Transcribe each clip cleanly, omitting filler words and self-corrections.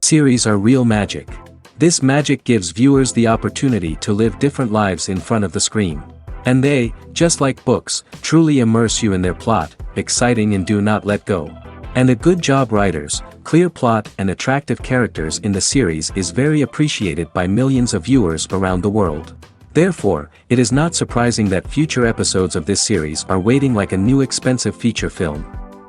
series are real magic. This magic gives viewers the opportunity to live different lives in front of the screen. And they, just like books, truly immerse you in their plot, exciting and do not let go. And a good job writers, clear plot and attractive characters in the series is very appreciated by millions of viewers around the world. Therefore, it is not surprising that future episodes of this series are waiting like a new expensive feature film.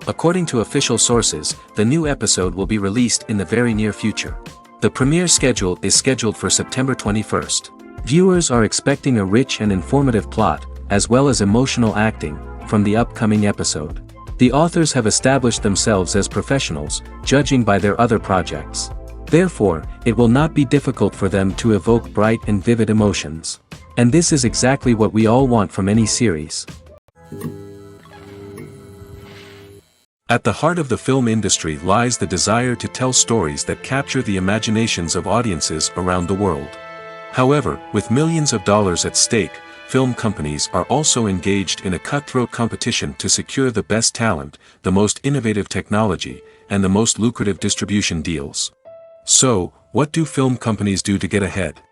According to official sources, the new episode will be released in the very near future. The premiere schedule is scheduled for September 21st. Viewers are expecting a rich and informative plot, as well as emotional acting, from the upcoming episode. The authors have established themselves as professionals, judging by their other projects. Therefore, it will not be difficult for them to evoke bright and vivid emotions. And this is exactly what we all want from any series. At the heart of the film industry lies the desire to tell stories that capture the imaginations of audiences around the world. However, with millions of dollars at stake, film companies are also engaged in a cutthroat competition to secure the best talent, the most innovative technology, and the most lucrative distribution deals. So, what do film companies do to get ahead?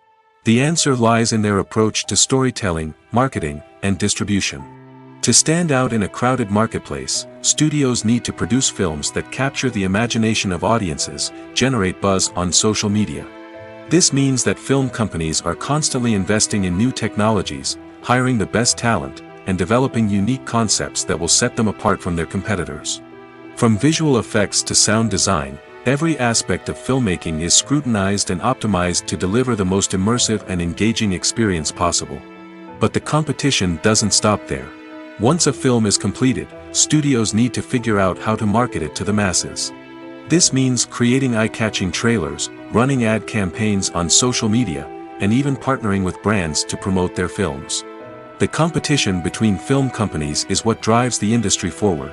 The answer lies in their approach to storytelling, marketing, and distribution. To stand out in a crowded marketplace, studios need to produce films that capture the imagination of audiences, generate buzz on social media. This means that film companies are constantly investing in new technologies, hiring the best talent, and developing unique concepts that will set them apart from their competitors. From visual effects to sound design, every aspect of filmmaking is scrutinized and optimized to deliver the most immersive and engaging experience possible. But the competition doesn't stop there. Once a film is completed, studios need to figure out how to market it to the masses. This means creating eye-catching trailers, running ad campaigns on social media, and even partnering with brands to promote their films. The competition between film companies is what drives the industry forward.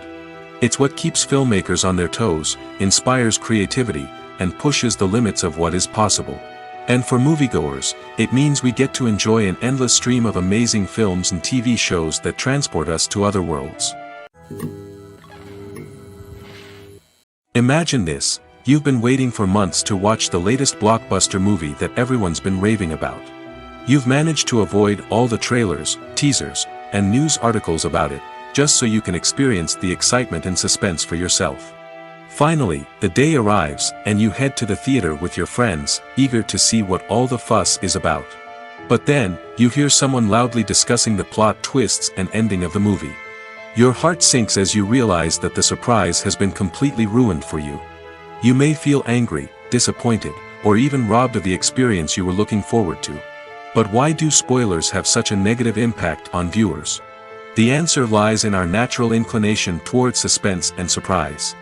It's what keeps filmmakers on their toes, inspires creativity, and pushes the limits of what is possible. And for moviegoers, it means we get to enjoy an endless stream of amazing films and TV shows that transport us to other worlds. Imagine this, you've been waiting for months to watch the latest blockbuster movie that everyone's been raving about. You've managed to avoid all the trailers, teasers, and news articles about it, just so you can experience the excitement and suspense for yourself. Finally, the day arrives, and you head to the theater with your friends, eager to see what all the fuss is about. But then, you hear someone loudly discussing the plot twists and ending of the movie. Your heart sinks as you realize that the surprise has been completely ruined for you. You may feel angry, disappointed, or even robbed of the experience you were looking forward to. But why do spoilers have such a negative impact on viewers? The answer lies in our natural inclination toward suspense and surprise.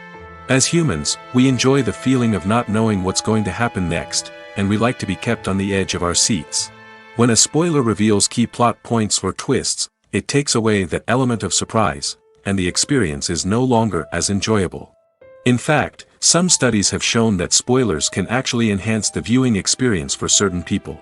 As humans, we enjoy the feeling of not knowing what's going to happen next, and we like to be kept on the edge of our seats. When a spoiler reveals key plot points or twists, it takes away that element of surprise, and the experience is no longer as enjoyable. In fact, some studies have shown that spoilers can actually enhance the viewing experience for certain people.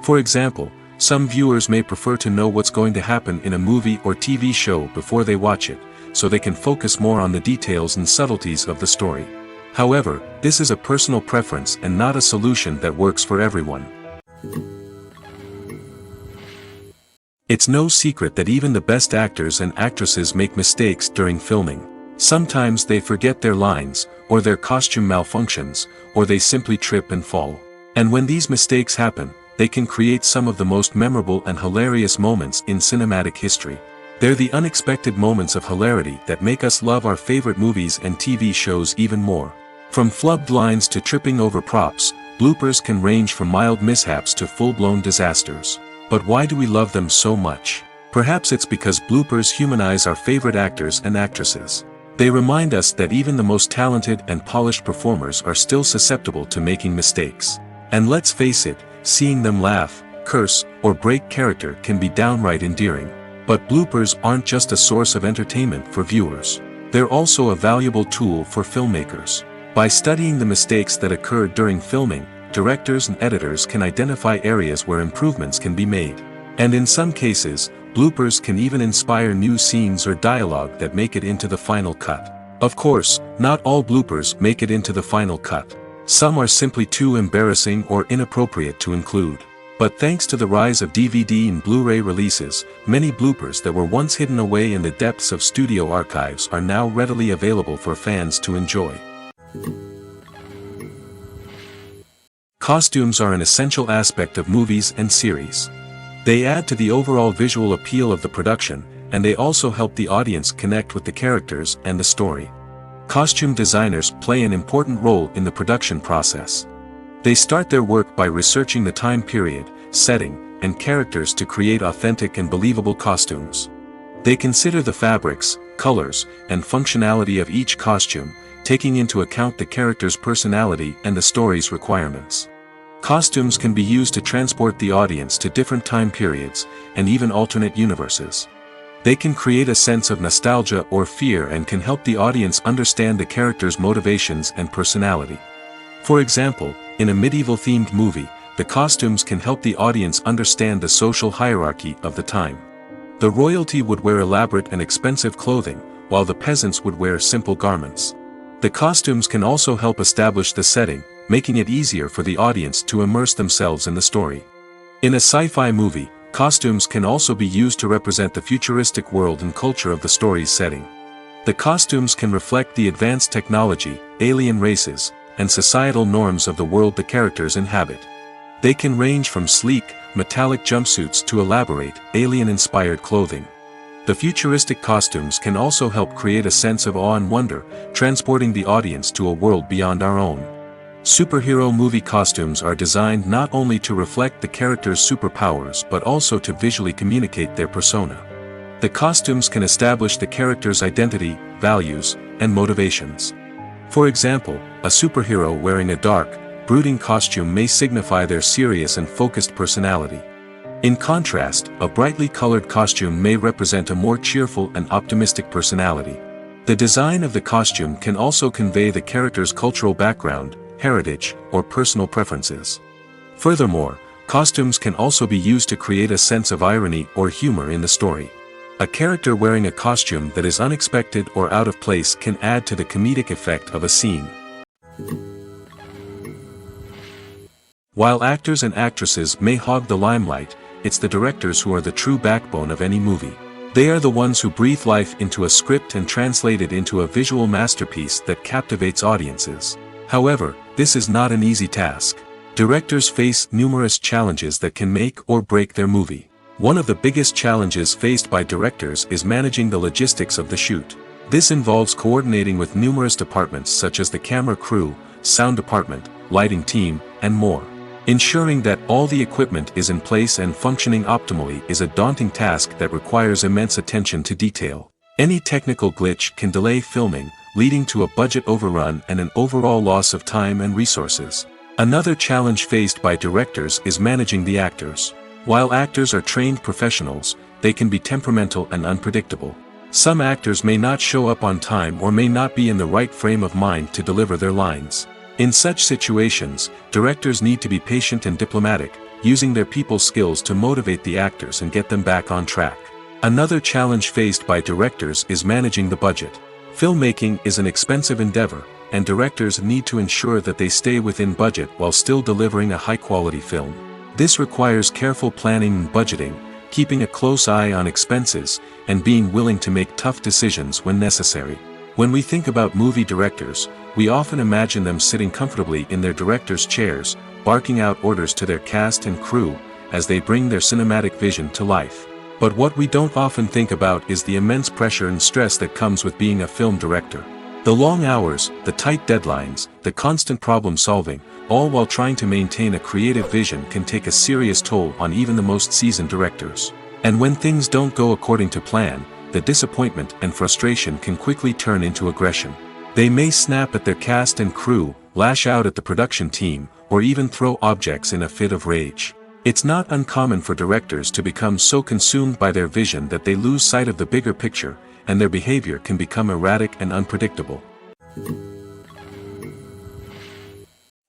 For example, some viewers may prefer to know what's going to happen in a movie or TV show before they watch it, so they can focus more on the details and subtleties of the story. However, this is a personal preference and not a solution that works for everyone. It's no secret that even the best actors and actresses make mistakes during filming. Sometimes they forget their lines, or their costume malfunctions, or they simply trip and fall. And when these mistakes happen, they can create some of the most memorable and hilarious moments in cinematic history. They're the unexpected moments of hilarity that make us love our favorite movies and TV shows even more. From flubbed lines to tripping over props, bloopers can range from mild mishaps to full-blown disasters. But why do we love them so much? Perhaps it's because bloopers humanize our favorite actors and actresses. They remind us that even the most talented and polished performers are still susceptible to making mistakes. And let's face it, seeing them laugh, curse, or break character can be downright endearing. But bloopers aren't just a source of entertainment for viewers. They're also a valuable tool for filmmakers. By studying the mistakes that occurred during filming, directors and editors can identify areas where improvements can be made. And in some cases, bloopers can even inspire new scenes or dialogue that make it into the final cut. Of course, not all bloopers make it into the final cut. Some are simply too embarrassing or inappropriate to include. But thanks to the rise of DVD and Blu-ray releases, many bloopers that were once hidden away in the depths of studio archives are now readily available for fans to enjoy. Costumes are an essential aspect of movies and series. They add to the overall visual appeal of the production, and they also help the audience connect with the characters and the story. Costume designers play an important role in the production process. They start their work by researching the time period, setting, and characters to create authentic and believable costumes. They consider the fabrics, colors, and functionality of each costume, taking into account the character's personality and the story's requirements. Costumes can be used to transport the audience to different time periods, and even alternate universes. They can create a sense of nostalgia or fear and can help the audience understand the character's motivations and personality. For example, in a medieval-themed movie, the costumes can help the audience understand the social hierarchy of the time. The royalty would wear elaborate and expensive clothing, while the peasants would wear simple garments. The costumes can also help establish the setting, making it easier for the audience to immerse themselves in the story. In a sci-fi movie, costumes can also be used to represent the futuristic world and culture of the story's setting. The costumes can reflect the advanced technology, alien races, and societal norms of the world the characters inhabit. They can range from sleek, metallic jumpsuits to elaborate, alien-inspired clothing. The futuristic costumes can also help create a sense of awe and wonder, transporting the audience to a world beyond our own. Superhero movie costumes are designed not only to reflect the character's superpowers but also to visually communicate their persona. The costumes can establish the character's identity, values, and motivations. For example, a superhero wearing a dark, brooding costume may signify their serious and focused personality. In contrast, a brightly colored costume may represent a more cheerful and optimistic personality. The design of the costume can also convey the character's cultural background, heritage, or personal preferences. Furthermore, costumes can also be used to create a sense of irony or humor in the story. A character wearing a costume that is unexpected or out of place can add to the comedic effect of a scene. While actors and actresses may hog the limelight, it's the directors who are the true backbone of any movie. They are the ones who breathe life into a script and translate it into a visual masterpiece that captivates audiences. However, this is not an easy task. Directors face numerous challenges that can make or break their movie. One of the biggest challenges faced by directors is managing the logistics of the shoot. This involves coordinating with numerous departments such as the camera crew, sound department, lighting team, and more. Ensuring that all the equipment is in place and functioning optimally is a daunting task that requires immense attention to detail. Any technical glitch can delay filming, leading to a budget overrun and an overall loss of time and resources. Another challenge faced by directors is managing the actors. While actors are trained professionals, they can be temperamental and unpredictable. Some actors may not show up on time or may not be in the right frame of mind to deliver their lines. In such situations, directors need to be patient and diplomatic, using their people skills to motivate the actors and get them back on track. Another challenge faced by directors is managing the budget. Filmmaking is an expensive endeavor, and directors need to ensure that they stay within budget while still delivering a high-quality film. This requires careful planning and budgeting, keeping a close eye on expenses, and being willing to make tough decisions when necessary. When we think about movie directors, we often imagine them sitting comfortably in their director's chairs, barking out orders to their cast and crew, as they bring their cinematic vision to life. But what we don't often think about is the immense pressure and stress that comes with being a film director. The long hours, the tight deadlines, the constant problem solving, all while trying to maintain a creative vision can take a serious toll on even the most seasoned directors. And when things don't go according to plan, the disappointment and frustration can quickly turn into aggression. They may snap at their cast and crew, lash out at the production team, or even throw objects in a fit of rage. It's not uncommon for directors to become so consumed by their vision that they lose sight of the bigger picture, and their behavior can become erratic and unpredictable.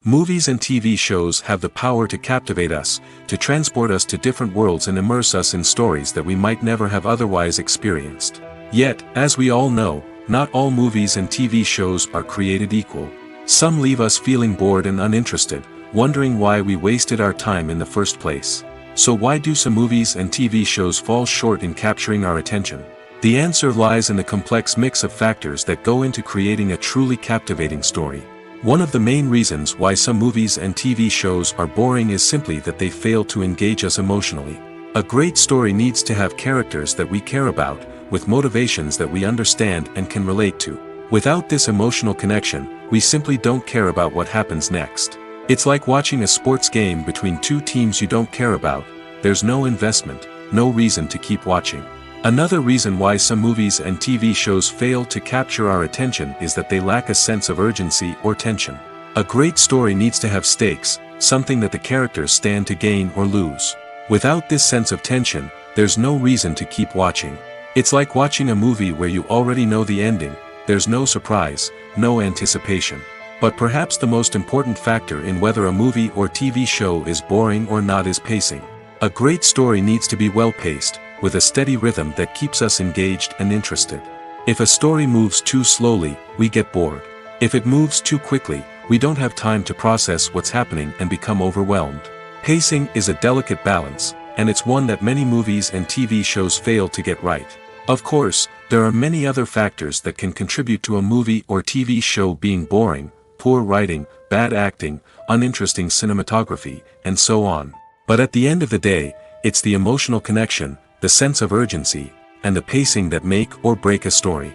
Movies and TV shows have the power to captivate us, to transport us to different worlds and immerse us in stories that we might never have otherwise experienced. Yet, as we all know, not all movies and TV shows are created equal. Some leave us feeling bored and uninterested, wondering why we wasted our time in the first place. So why do some movies and TV shows fall short in capturing our attention? The answer lies in the complex mix of factors that go into creating a truly captivating story. One of the main reasons why some movies and TV shows are boring is simply that they fail to engage us emotionally. A great story needs to have characters that we care about, with motivations that we understand and can relate to. Without this emotional connection, we simply don't care about what happens next. It's like watching a sports game between two teams you don't care about. There's no investment, no reason to keep watching. Another reason why some movies and TV shows fail to capture our attention is that they lack a sense of urgency or tension. A great story needs to have stakes, something that the characters stand to gain or lose. Without this sense of tension, there's no reason to keep watching. It's like watching a movie where you already know the ending. There's no surprise, no anticipation. But perhaps the most important factor in whether a movie or TV show is boring or not is pacing. A great story needs to be well-paced, with a steady rhythm that keeps us engaged and interested. If a story moves too slowly, we get bored. If it moves too quickly, we don't have time to process what's happening and become overwhelmed. Pacing is a delicate balance, and it's one that many movies and TV shows fail to get right. Of course, there are many other factors that can contribute to a movie or TV show being boring: poor writing, bad acting, uninteresting cinematography, and so on. But at the end of the day, it's the emotional connection, the sense of urgency, and the pacing that make or break a story.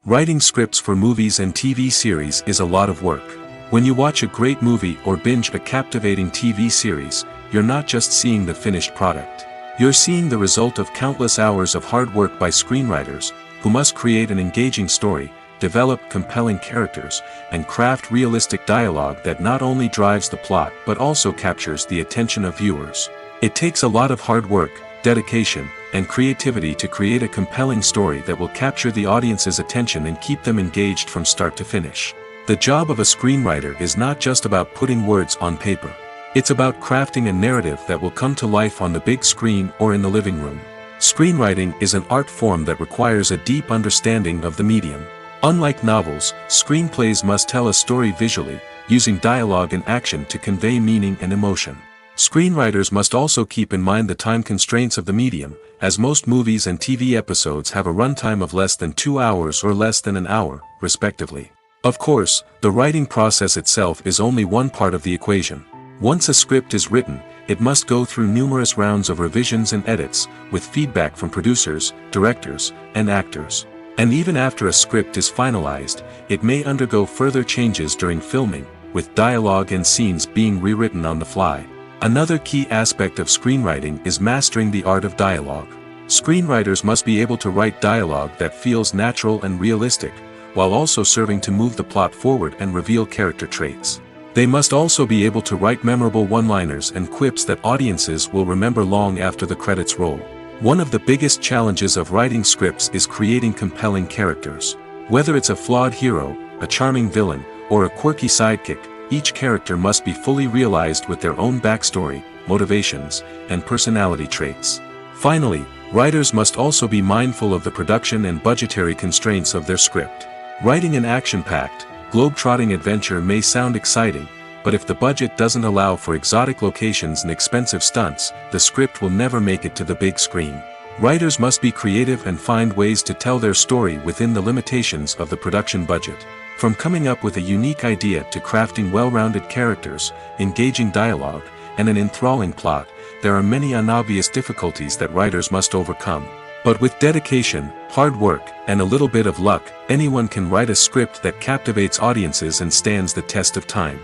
Writing scripts for movies and TV series is a lot of work. When you watch a great movie or binge a captivating TV series, you're not just seeing the finished product. You're seeing the result of countless hours of hard work by screenwriters, who must create an engaging story, develop compelling characters, and craft realistic dialogue that not only drives the plot but also captures the attention of viewers. It takes a lot of hard work, dedication, and creativity to create a compelling story that will capture the audience's attention and keep them engaged from start to finish. The job of a screenwriter is not just about putting words on paper. It's about crafting a narrative that will come to life on the big screen or in the living room. Screenwriting is an art form that requires a deep understanding of the medium. Unlike novels, screenplays must tell a story visually, using dialogue and action to convey meaning and emotion. Screenwriters must also keep in mind the time constraints of the medium, as most movies and TV episodes have a runtime of less than 2 hours or less than an hour, respectively. Of course, the writing process itself is only one part of the equation. Once a script is written, it must go through numerous rounds of revisions and edits, with feedback from producers, directors, and actors. And even after a script is finalized, it may undergo further changes during filming, with dialogue and scenes being rewritten on the fly. Another key aspect of screenwriting is mastering the art of dialogue. Screenwriters must be able to write dialogue that feels natural and realistic, while also serving to move the plot forward and reveal character traits. They must also be able to write memorable one-liners and quips that audiences will remember long after the credits roll. One of the biggest challenges of writing scripts is creating compelling characters. Whether it's a flawed hero, a charming villain, or a quirky sidekick, each character must be fully realized with their own backstory, motivations, and personality traits. Finally, writers must also be mindful of the production and budgetary constraints of their script. Writing an action-packed, globe-trotting adventure may sound exciting, but if the budget doesn't allow for exotic locations and expensive stunts, the script will never make it to the big screen. Writers must be creative and find ways to tell their story within the limitations of the production budget. From coming up with a unique idea to crafting well-rounded characters, engaging dialogue, and an enthralling plot, there are many unobvious difficulties that writers must overcome. But with dedication, hard work, and a little bit of luck, anyone can write a script that captivates audiences and stands the test of time.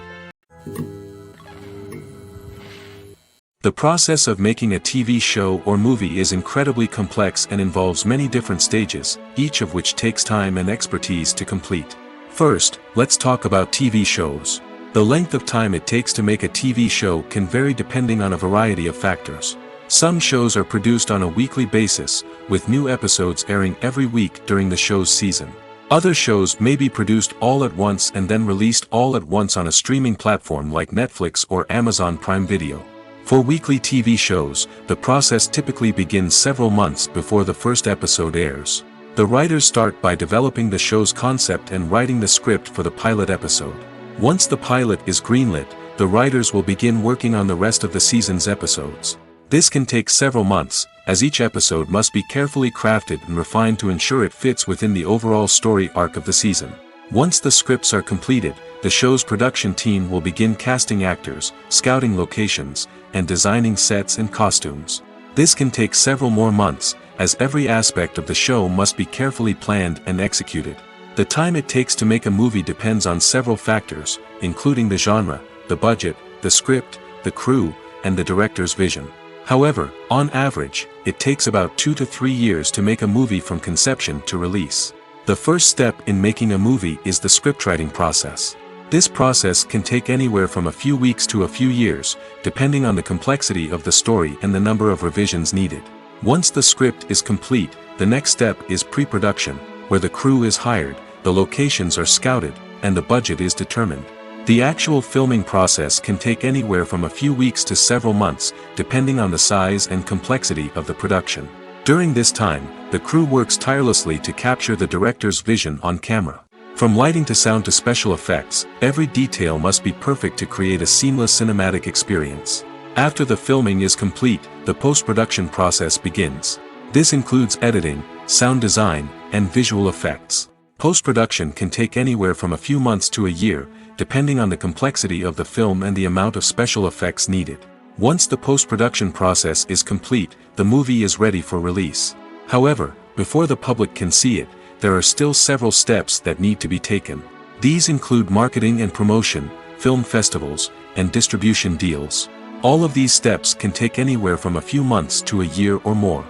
The process of making a TV show or movie is incredibly complex and involves many different stages, each of which takes time and expertise to complete. First, let's talk about TV shows. The length of time it takes to make a TV show can vary depending on a variety of factors. Some shows are produced on a weekly basis, with new episodes airing every week during the show's season. Other shows may be produced all at once and then released all at once on a streaming platform like Netflix or Amazon Prime Video. For weekly TV shows, the process typically begins several months before the first episode airs. The writers start by developing the show's concept and writing the script for the pilot episode. Once the pilot is greenlit, the writers will begin working on the rest of the season's episodes. This can take several months, as each episode must be carefully crafted and refined to ensure it fits within the overall story arc of the season. Once the scripts are completed, the show's production team will begin casting actors, scouting locations, and designing sets and costumes. This can take several more months, as every aspect of the show must be carefully planned and executed. The time it takes to make a movie depends on several factors, including the genre, the budget, the script, the crew, and the director's vision. However, on average, it takes about 2 to 3 years to make a movie from conception to release. The first step in making a movie is the scriptwriting process. This process can take anywhere from a few weeks to a few years, depending on the complexity of the story and the number of revisions needed. Once the script is complete, the next step is pre-production, where the crew is hired, the locations are scouted, and the budget is determined. The actual filming process can take anywhere from a few weeks to several months, depending on the size and complexity of the production. During this time, the crew works tirelessly to capture the director's vision on camera. From lighting to sound to special effects, every detail must be perfect to create a seamless cinematic experience. After the filming is complete, the post-production process begins. This includes editing, sound design, and visual effects. Post-production can take anywhere from a few months to a year, depending on the complexity of the film and the amount of special effects needed. Once the post-production process is complete, the movie is ready for release. However, before the public can see it, there are still several steps that need to be taken. These include marketing and promotion, film festivals, and distribution deals. All of these steps can take anywhere from a few months to a year or more.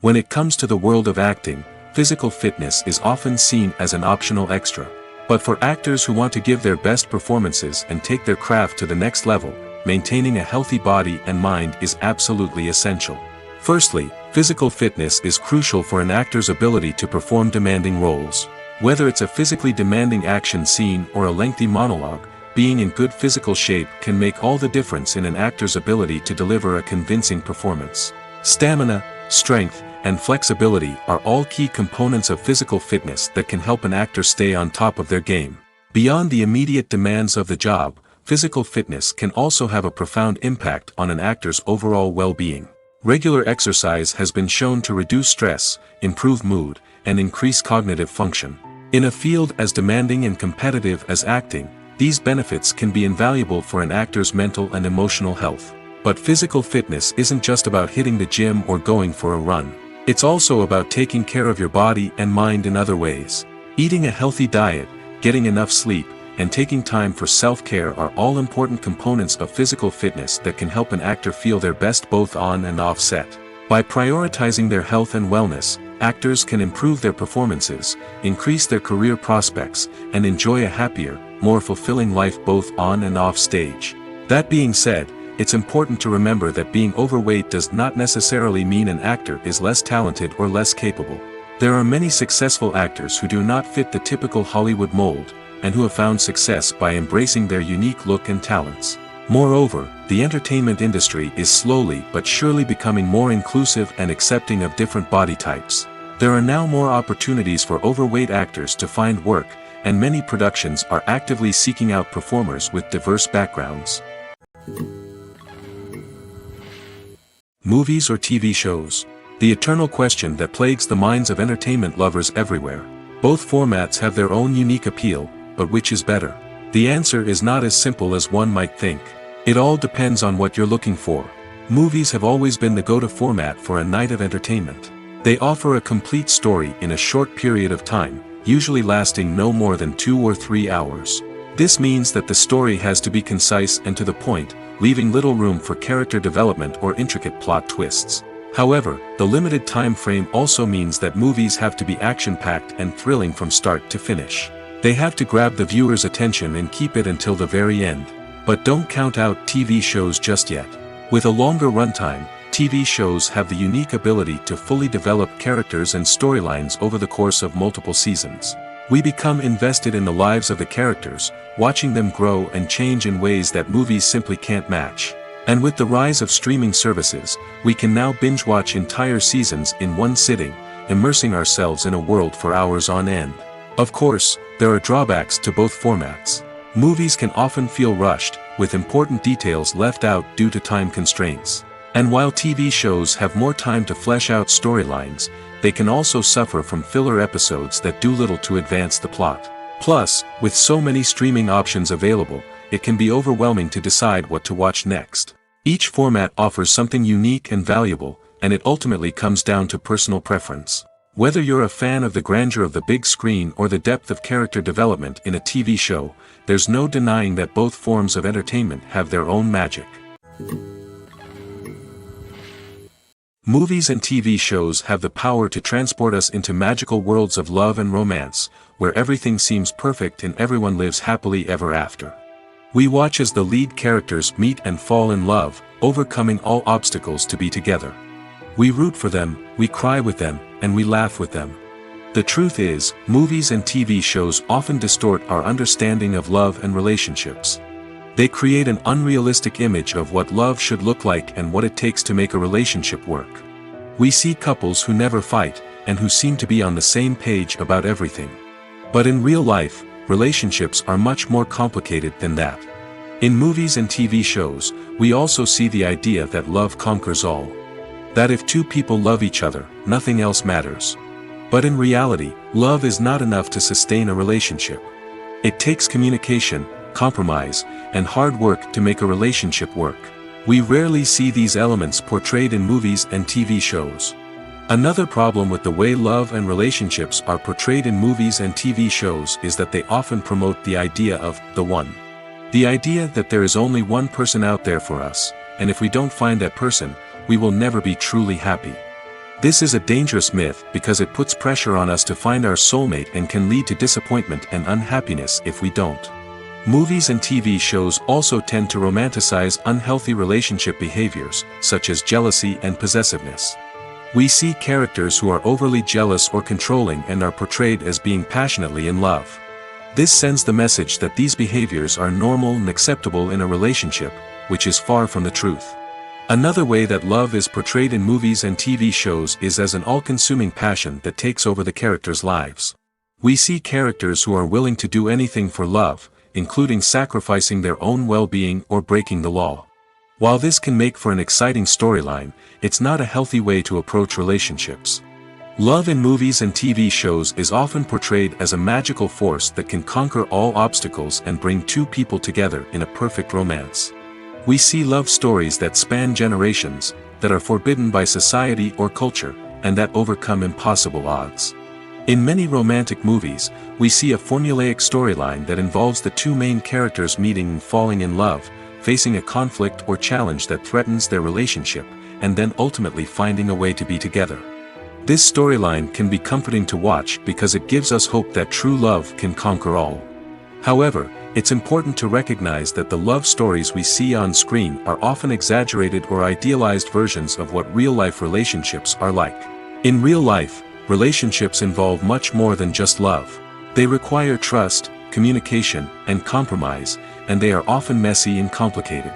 When it comes to the world of acting, physical fitness is often seen as an optional extra. But for actors who want to give their best performances and take their craft to the next level, maintaining a healthy body and mind is absolutely essential. Firstly, physical fitness is crucial for an actor's ability to perform demanding roles. Whether it's a physically demanding action scene or a lengthy monologue, being in good physical shape can make all the difference in an actor's ability to deliver a convincing performance. Stamina, strength, and flexibility are all key components of physical fitness that can help an actor stay on top of their game. Beyond the immediate demands of the job, physical fitness can also have a profound impact on an actor's overall well-being. Regular exercise has been shown to reduce stress, improve mood, and increase cognitive function. In a field as demanding and competitive as acting, these benefits can be invaluable for an actor's mental and emotional health. But physical fitness isn't just about hitting the gym or going for a run. It's also about taking care of your body and mind in other ways. Eating a healthy diet, getting enough sleep, and taking time for self-care are all important components of physical fitness that can help an actor feel their best both on and off set. By prioritizing their health and wellness, actors can improve their performances, increase their career prospects, and enjoy a happier, more fulfilling life both on and off stage. That being said, it's important to remember that being overweight does not necessarily mean an actor is less talented or less capable. There are many successful actors who do not fit the typical Hollywood mold, and who have found success by embracing their unique look and talents. Moreover, the entertainment industry is slowly but surely becoming more inclusive and accepting of different body types. There are now more opportunities for overweight actors to find work, and many productions are actively seeking out performers with diverse backgrounds. Movies or TV shows? The eternal question that plagues the minds of entertainment lovers everywhere. Both formats have their own unique appeal, but which is better? The answer is not as simple as one might think. It all depends on what you're looking for. Movies have always been the go-to format for a night of entertainment. They offer a complete story in a short period of time, usually lasting no more than 2 or 3 hours. This means that the story has to be concise and to the point, leaving little room for character development or intricate plot twists. However, the limited time frame also means that movies have to be action-packed and thrilling from start to finish. They have to grab the viewer's attention and keep it until the very end. But don't count out TV shows just yet. With a longer runtime, TV shows have the unique ability to fully develop characters and storylines over the course of multiple seasons. We become invested in the lives of the characters, watching them grow and change in ways that movies simply can't match. And with the rise of streaming services, we can now binge-watch entire seasons in one sitting, immersing ourselves in a world for hours on end. Of course, there are drawbacks to both formats. Movies can often feel rushed, with important details left out due to time constraints. And while TV shows have more time to flesh out storylines, they can also suffer from filler episodes that do little to advance the plot. Plus, with so many streaming options available, it can be overwhelming to decide what to watch next. Each format offers something unique and valuable, and it ultimately comes down to personal preference. Whether you're a fan of the grandeur of the big screen or the depth of character development in a TV show, there's no denying that both forms of entertainment have their own magic. Movies and TV shows have the power to transport us into magical worlds of love and romance, where everything seems perfect and everyone lives happily ever after. We watch as the lead characters meet and fall in love, overcoming all obstacles to be together. We root for them, we cry with them, and we laugh with them. The truth is, movies and TV shows often distort our understanding of love and relationships. They create an unrealistic image of what love should look like and what it takes to make a relationship work. We see couples who never fight, and who seem to be on the same page about everything. But in real life, relationships are much more complicated than that. In movies and TV shows, we also see the idea that love conquers all. That if two people love each other, nothing else matters. But in reality, love is not enough to sustain a relationship. It takes communication, compromise, and hard work to make a relationship work. We rarely see these elements portrayed in movies and TV shows. Another problem with the way love and relationships are portrayed in movies and TV shows is that they often promote the idea of the one. The idea that there is only one person out there for us, and if we don't find that person, we will never be truly happy. This is a dangerous myth because it puts pressure on us to find our soulmate and can lead to disappointment and unhappiness if we don't. Movies and TV shows also tend to romanticize unhealthy relationship behaviors, such as jealousy and possessiveness. We see characters who are overly jealous or controlling and are portrayed as being passionately in love. This sends the message that these behaviors are normal and acceptable in a relationship, which is far from the truth. Another way that love is portrayed in movies and TV shows is as an all-consuming passion that takes over the characters' lives. We see characters who are willing to do anything for love, including sacrificing their own well-being or breaking the law. While this can make for an exciting storyline, it's not a healthy way to approach relationships. Love in movies and TV shows is often portrayed as a magical force that can conquer all obstacles and bring two people together in a perfect romance. We see love stories that span generations, that are forbidden by society or culture, and that overcome impossible odds. In many romantic movies, we see a formulaic storyline that involves the two main characters meeting and falling in love, facing a conflict or challenge that threatens their relationship, and then ultimately finding a way to be together. This storyline can be comforting to watch because it gives us hope that true love can conquer all. However, it's important to recognize that the love stories we see on screen are often exaggerated or idealized versions of what real-life relationships are like. In real life, relationships involve much more than just love. They require trust, communication, and compromise, and they are often messy and complicated.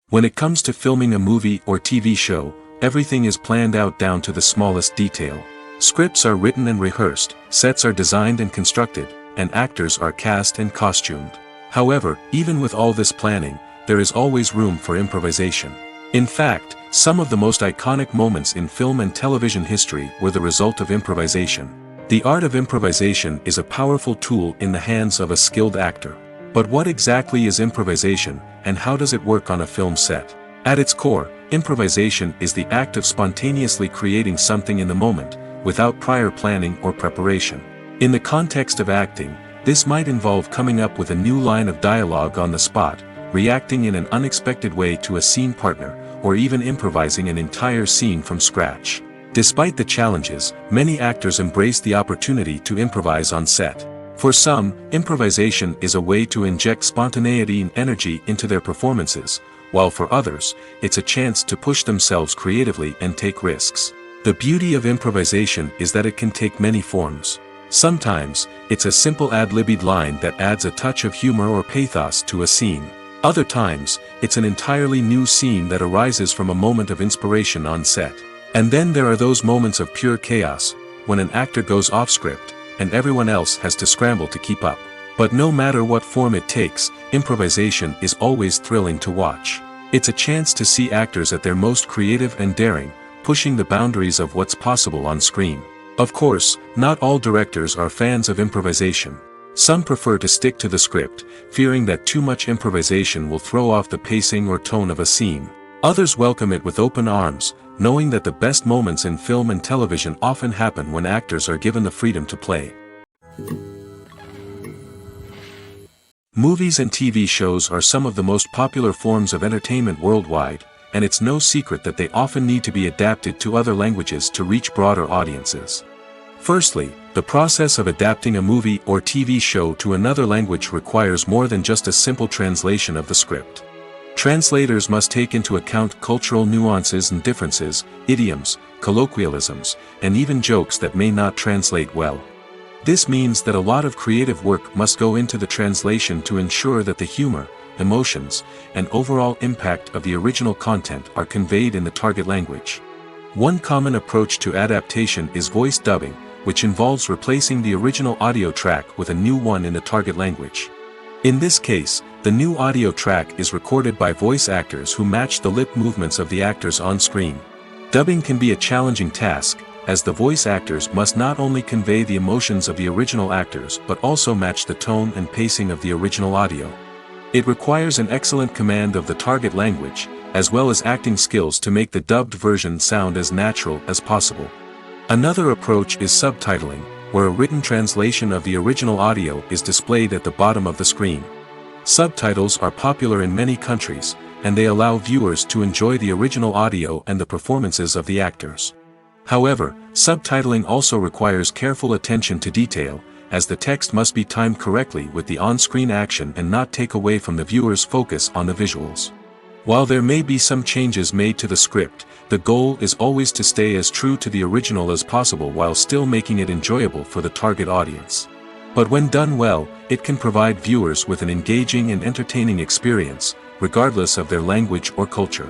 When it comes to filming a movie or TV show, everything is planned out down to the smallest detail. Scripts are written and rehearsed, sets are designed and constructed, and actors are cast and costumed. However, even with all this planning, there is always room for improvisation. In fact, some of the most iconic moments in film and television history were the result of improvisation. The art of improvisation is a powerful tool in the hands of a skilled actor. But what exactly is improvisation, and how does it work on a film set? At its core, improvisation is the act of spontaneously creating something in the moment, without prior planning or preparation. In the context of acting, this might involve coming up with a new line of dialogue on the spot, reacting in an unexpected way to a scene partner, or even improvising an entire scene from scratch. Despite the challenges, many actors embrace the opportunity to improvise on set. For some, improvisation is a way to inject spontaneity and energy into their performances, while for others, it's a chance to push themselves creatively and take risks. The beauty of improvisation is that it can take many forms. Sometimes, it's a simple ad-libbed line that adds a touch of humor or pathos to a scene. Other times, it's an entirely new scene that arises from a moment of inspiration on set. And then there are those moments of pure chaos, when an actor goes off script, and everyone else has to scramble to keep up. But no matter what form it takes, improvisation is always thrilling to watch. It's a chance to see actors at their most creative and daring, pushing the boundaries of what's possible on screen. Of course, not all directors are fans of improvisation. Some prefer to stick to the script, fearing that too much improvisation will throw off the pacing or tone of a scene. Others welcome it with open arms, knowing that the best moments in film and television often happen when actors are given the freedom to play. Movies and TV shows are some of the most popular forms of entertainment worldwide, and it's no secret that they often need to be adapted to other languages to reach broader audiences. Firstly, the process of adapting a movie or TV show to another language requires more than just a simple translation of the script. Translators must take into account cultural nuances and differences, idioms, colloquialisms, and even jokes that may not translate well. This means that a lot of creative work must go into the translation to ensure that the humor, emotions, and overall impact of the original content are conveyed in the target language. One common approach to adaptation is voice dubbing, which involves replacing the original audio track with a new one in the target language. In this case, the new audio track is recorded by voice actors who match the lip movements of the actors on screen. Dubbing can be a challenging task, as the voice actors must not only convey the emotions of the original actors but also match the tone and pacing of the original audio. It requires an excellent command of the target language, as well as acting skills to make the dubbed version sound as natural as possible. Another approach is subtitling, where a written translation of the original audio is displayed at the bottom of the screen. Subtitles are popular in many countries, and they allow viewers to enjoy the original audio and the performances of the actors. However, subtitling also requires careful attention to detail, as the text must be timed correctly with the on-screen action and not take away from the viewer's focus on the visuals. While there may be some changes made to the script, the goal is always to stay as true to the original as possible while still making it enjoyable for the target audience. But when done well, it can provide viewers with an engaging and entertaining experience, regardless of their language or culture.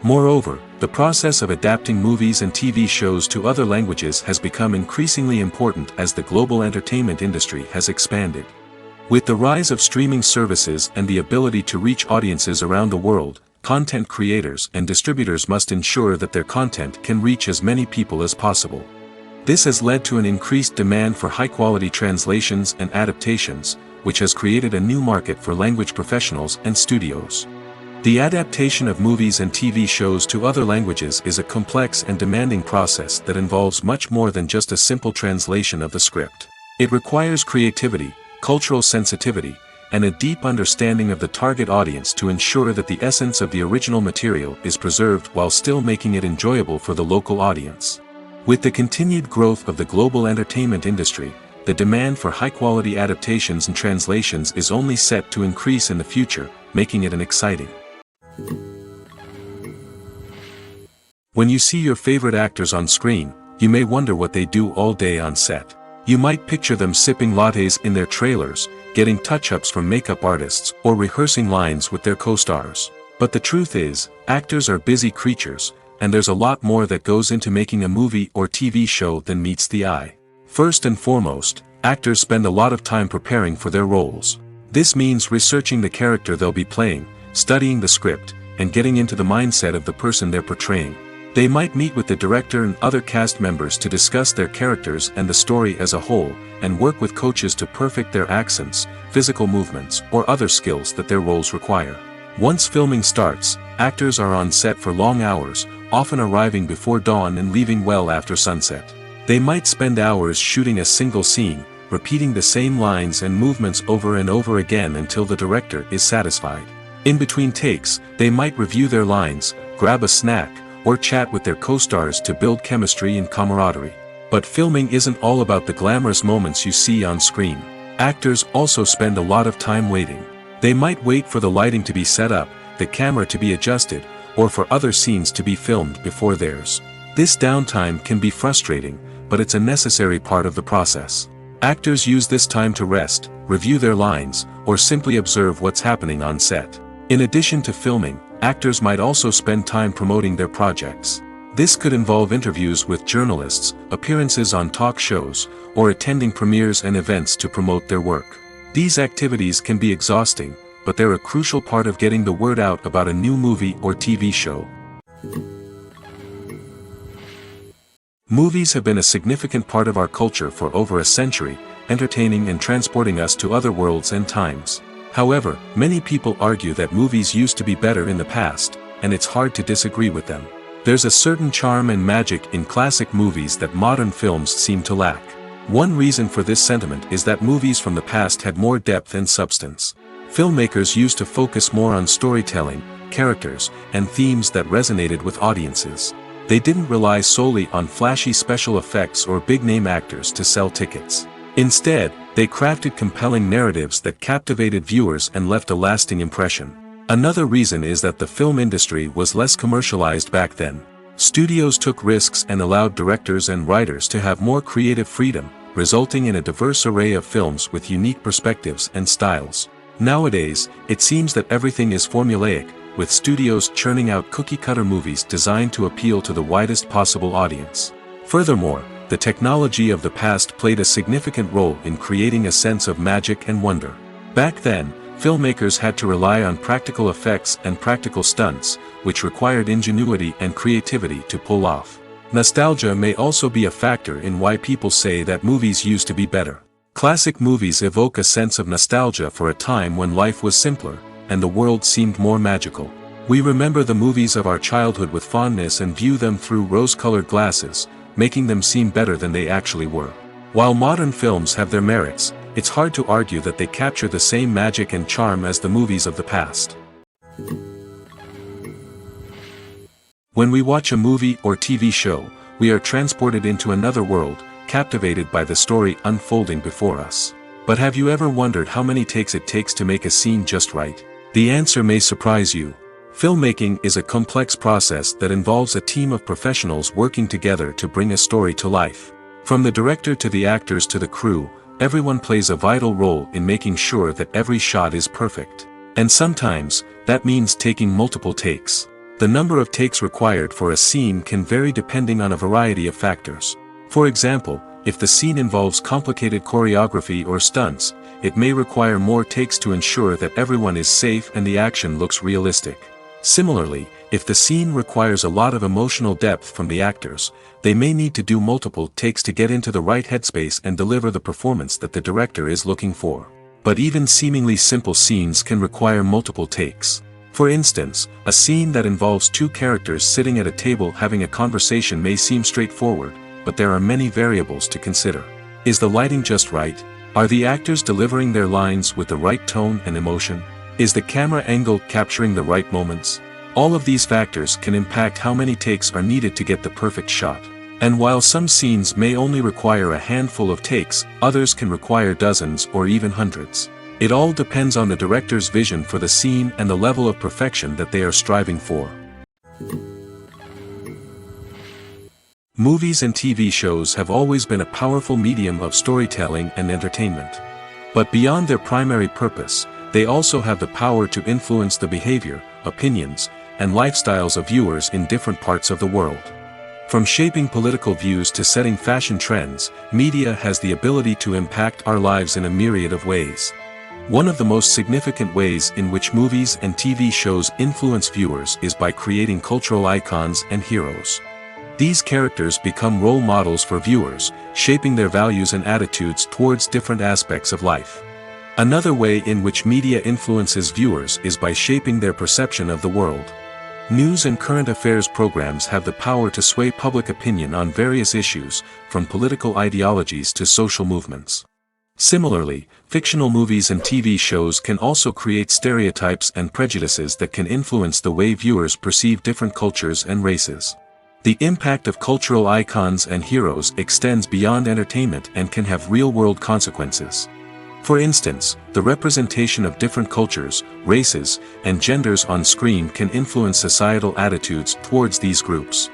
Moreover, the process of adapting movies and TV shows to other languages has become increasingly important as the global entertainment industry has expanded. With the rise of streaming services and the ability to reach audiences around the world, content creators and distributors must ensure that their content can reach as many people as possible. This has led to an increased demand for high-quality translations and adaptations, which has created a new market for language professionals and studios. The adaptation of movies and TV shows to other languages is a complex and demanding process that involves much more than just a simple translation of the script. It requires creativity, cultural sensitivity, and a deep understanding of the target audience to ensure that the essence of the original material is preserved while still making it enjoyable for the local audience. With the continued growth of the global entertainment industry, the demand for high-quality adaptations and translations is only set to increase in the future, making it exciting. When you see your favorite actors on screen, you may wonder what they do all day on set. You might picture them sipping lattes in their trailers, getting touch-ups from makeup artists, or rehearsing lines with their co-stars. But the truth is, actors are busy creatures, and there's a lot more that goes into making a movie or TV show than meets the eye. First and foremost, actors spend a lot of time preparing for their roles. This means researching the character they'll be playing, studying the script, and getting into the mindset of the person they're portraying. They might meet with the director and other cast members to discuss their characters and the story as a whole, and work with coaches to perfect their accents, physical movements, or other skills that their roles require. Once filming starts, actors are on set for long hours, often arriving before dawn and leaving well after sunset. They might spend hours shooting a single scene, repeating the same lines and movements over and over again until the director is satisfied. In between takes, they might review their lines, grab a snack, or chat with their co-stars to build chemistry and camaraderie. But filming isn't all about the glamorous moments you see on screen. Actors also spend a lot of time waiting. They might wait for the lighting to be set up, the camera to be adjusted, or for other scenes to be filmed before theirs. This downtime can be frustrating, but it's a necessary part of the process. Actors use this time to rest, review their lines, or simply observe what's happening on set. In addition to filming, actors might also spend time promoting their projects. This could involve interviews with journalists, appearances on talk shows, or attending premieres and events to promote their work. These activities can be exhausting, but they're a crucial part of getting the word out about a new movie or TV show. Movies have been a significant part of our culture for over a century, entertaining and transporting us to other worlds and times. However, many people argue that movies used to be better in the past, and it's hard to disagree with them. There's a certain charm and magic in classic movies that modern films seem to lack. One reason for this sentiment is that movies from the past had more depth and substance. Filmmakers used to focus more on storytelling, characters, and themes that resonated with audiences. They didn't rely solely on flashy special effects or big-name actors to sell tickets. Instead, they crafted compelling narratives that captivated viewers and left a lasting impression. Another reason is that the film industry was less commercialized back then. Studios took risks and allowed directors and writers to have more creative freedom, resulting in a diverse array of films with unique perspectives and styles. Nowadays, it seems that everything is formulaic, with studios churning out cookie-cutter movies designed to appeal to the widest possible audience. Furthermore, the technology of the past played a significant role in creating a sense of magic and wonder. Back then, filmmakers had to rely on practical effects and practical stunts, which required ingenuity and creativity to pull off. Nostalgia may also be a factor in why people say that movies used to be better. Classic movies evoke a sense of nostalgia for a time when life was simpler, and the world seemed more magical. We remember the movies of our childhood with fondness and view them through rose-colored glasses, making them seem better than they actually were. While modern films have their merits, it's hard to argue that they capture the same magic and charm as the movies of the past. When we watch a movie or TV show, we are transported into another world, captivated by the story unfolding before us. But have you ever wondered how many takes it takes to make a scene just right? The answer may surprise you. Filmmaking is a complex process that involves a team of professionals working together to bring a story to life. From the director to the actors to the crew, everyone plays a vital role in making sure that every shot is perfect. And sometimes, that means taking multiple takes. The number of takes required for a scene can vary depending on a variety of factors. For example, if the scene involves complicated choreography or stunts, it may require more takes to ensure that everyone is safe and the action looks realistic. Similarly, if the scene requires a lot of emotional depth from the actors, they may need to do multiple takes to get into the right headspace and deliver the performance that the director is looking for. But even seemingly simple scenes can require multiple takes. For instance, a scene that involves two characters sitting at a table having a conversation may seem straightforward, but there are many variables to consider. Is the lighting just right? Are the actors delivering their lines with the right tone and emotion? Is the camera angle capturing the right moments? All of these factors can impact how many takes are needed to get the perfect shot. And while some scenes may only require a handful of takes, others can require dozens or even hundreds. It all depends on the director's vision for the scene and the level of perfection that they are striving for. Movies and TV shows have always been a powerful medium of storytelling and entertainment. But beyond their primary purpose, they also have the power to influence the behavior, opinions, and lifestyles of viewers in different parts of the world. From shaping political views to setting fashion trends, media has the ability to impact our lives in a myriad of ways. One of the most significant ways in which movies and TV shows influence viewers is by creating cultural icons and heroes. These characters become role models for viewers, shaping their values and attitudes towards different aspects of life. Another way in which media influences viewers is by shaping their perception of the world. News and current affairs programs have the power to sway public opinion on various issues, from political ideologies to social movements. Similarly, fictional movies and TV shows can also create stereotypes and prejudices that can influence the way viewers perceive different cultures and races. The impact of cultural icons and heroes extends beyond entertainment and can have real-world consequences. For instance, the representation of different cultures, races, and genders on screen can influence societal attitudes towards these groups.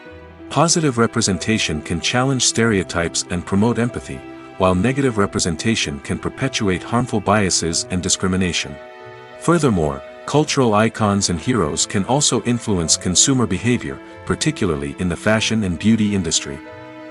Positive representation can challenge stereotypes and promote empathy, while negative representation can perpetuate harmful biases and discrimination. Furthermore, cultural icons and heroes can also influence consumer behavior, particularly in the fashion and beauty industry.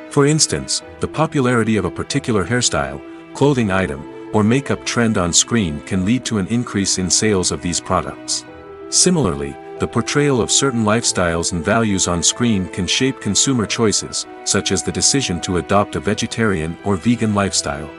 For instance, the popularity of a particular hairstyle, clothing item, or makeup trend on screen can lead to an increase in sales of these products. Similarly, the portrayal of certain lifestyles and values on screen can shape consumer choices, such as the decision to adopt a vegetarian or vegan lifestyle.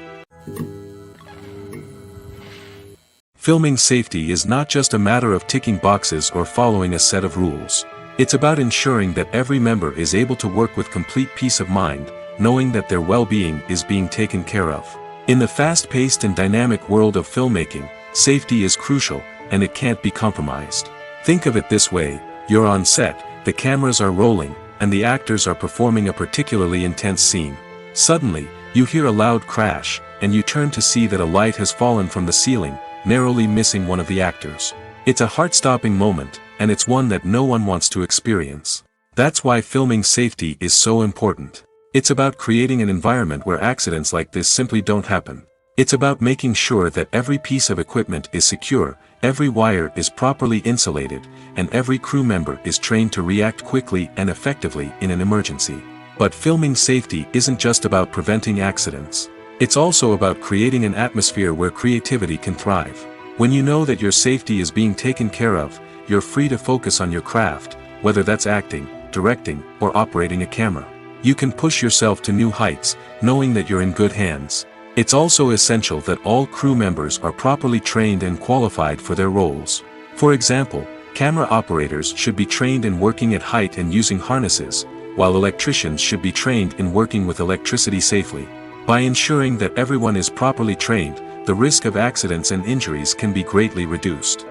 Filming safety is not just a matter of ticking boxes or following a set of rules. It's about ensuring that every member is able to work with complete peace of mind, knowing that their well-being is being taken care of. In the fast-paced and dynamic world of filmmaking, safety is crucial, and it can't be compromised. Think of it this way: you're on set, the cameras are rolling, and the actors are performing a particularly intense scene. Suddenly, you hear a loud crash, and you turn to see that a light has fallen from the ceiling, narrowly missing one of the actors. It's a heart-stopping moment, and it's one that no one wants to experience. That's why filming safety is so important. It's about creating an environment where accidents like this simply don't happen. It's about making sure that every piece of equipment is secure, every wire is properly insulated, and every crew member is trained to react quickly and effectively in an emergency. But filming safety isn't just about preventing accidents. It's also about creating an atmosphere where creativity can thrive. When you know that your safety is being taken care of, you're free to focus on your craft, whether that's acting, directing, or operating a camera. You can push yourself to new heights, knowing that you're in good hands. It's also essential that all crew members are properly trained and qualified for their roles. For example, camera operators should be trained in working at height and using harnesses, while electricians should be trained in working with electricity safely. By ensuring that everyone is properly trained, the risk of accidents and injuries can be greatly reduced.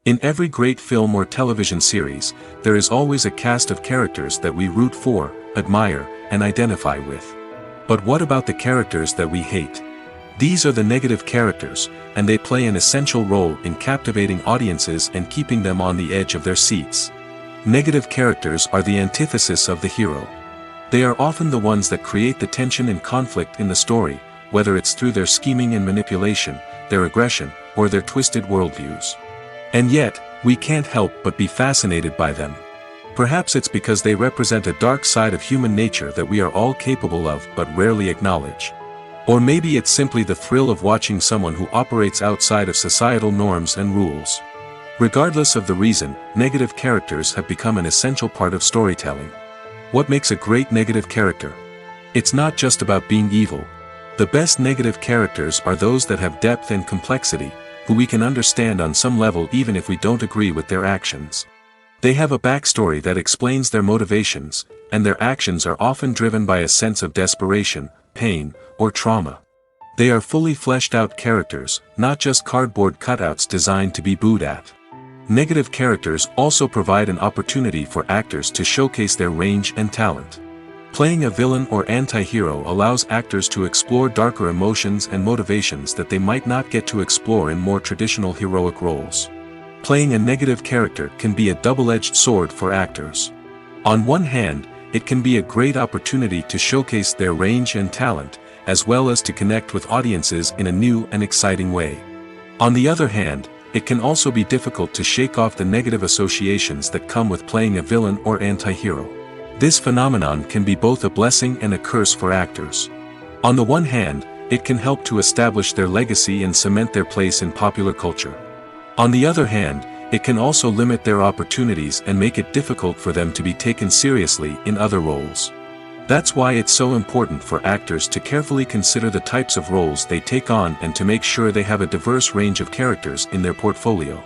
In every great film or television series, there is always a cast of characters that we root for, admire, and identify with. But what about the characters that we hate? These are the negative characters, and they play an essential role in captivating audiences and keeping them on the edge of their seats. Negative characters are the antithesis of the hero. They are often the ones that create the tension and conflict in the story, whether it's through their scheming and manipulation, their aggression, or their twisted worldviews. And yet, we can't help but be fascinated by them. Perhaps it's because they represent a dark side of human nature that we are all capable of but rarely acknowledge. Or maybe it's simply the thrill of watching someone who operates outside of societal norms and rules. Regardless of the reason, negative characters have become an essential part of storytelling. What makes a great negative character? It's not just about being evil. The best negative characters are those that have depth and complexity, who we can understand on some level even if we don't agree with their actions. They have a backstory that explains their motivations, and their actions are often driven by a sense of desperation, pain, or trauma. They are fully fleshed out characters, not just cardboard cutouts designed to be booed at. Negative characters also provide an opportunity for actors to showcase their range and talent. Playing a villain or anti-hero allows actors to explore darker emotions and motivations that they might not get to explore in more traditional heroic roles. Playing a negative character can be a double-edged sword for actors. On one hand, it can be a great opportunity to showcase their range and talent, as well as to connect with audiences in a new and exciting way. On the other hand, it can also be difficult to shake off the negative associations that come with playing a villain or anti-hero. This phenomenon can be both a blessing and a curse for actors. On the one hand, it can help to establish their legacy and cement their place in popular culture. On the other hand, it can also limit their opportunities and make it difficult for them to be taken seriously in other roles. That's why it's so important for actors to carefully consider the types of roles they take on and to make sure they have a diverse range of characters in their portfolio.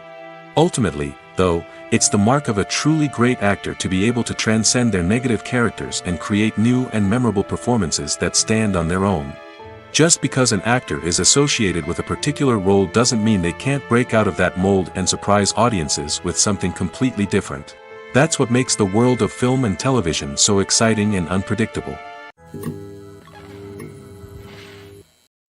Ultimately, though, it's the mark of a truly great actor to be able to transcend their negative characters and create new and memorable performances that stand on their own. Just because an actor is associated with a particular role doesn't mean they can't break out of that mold and surprise audiences with something completely different. That's what makes the world of film and television so exciting and unpredictable.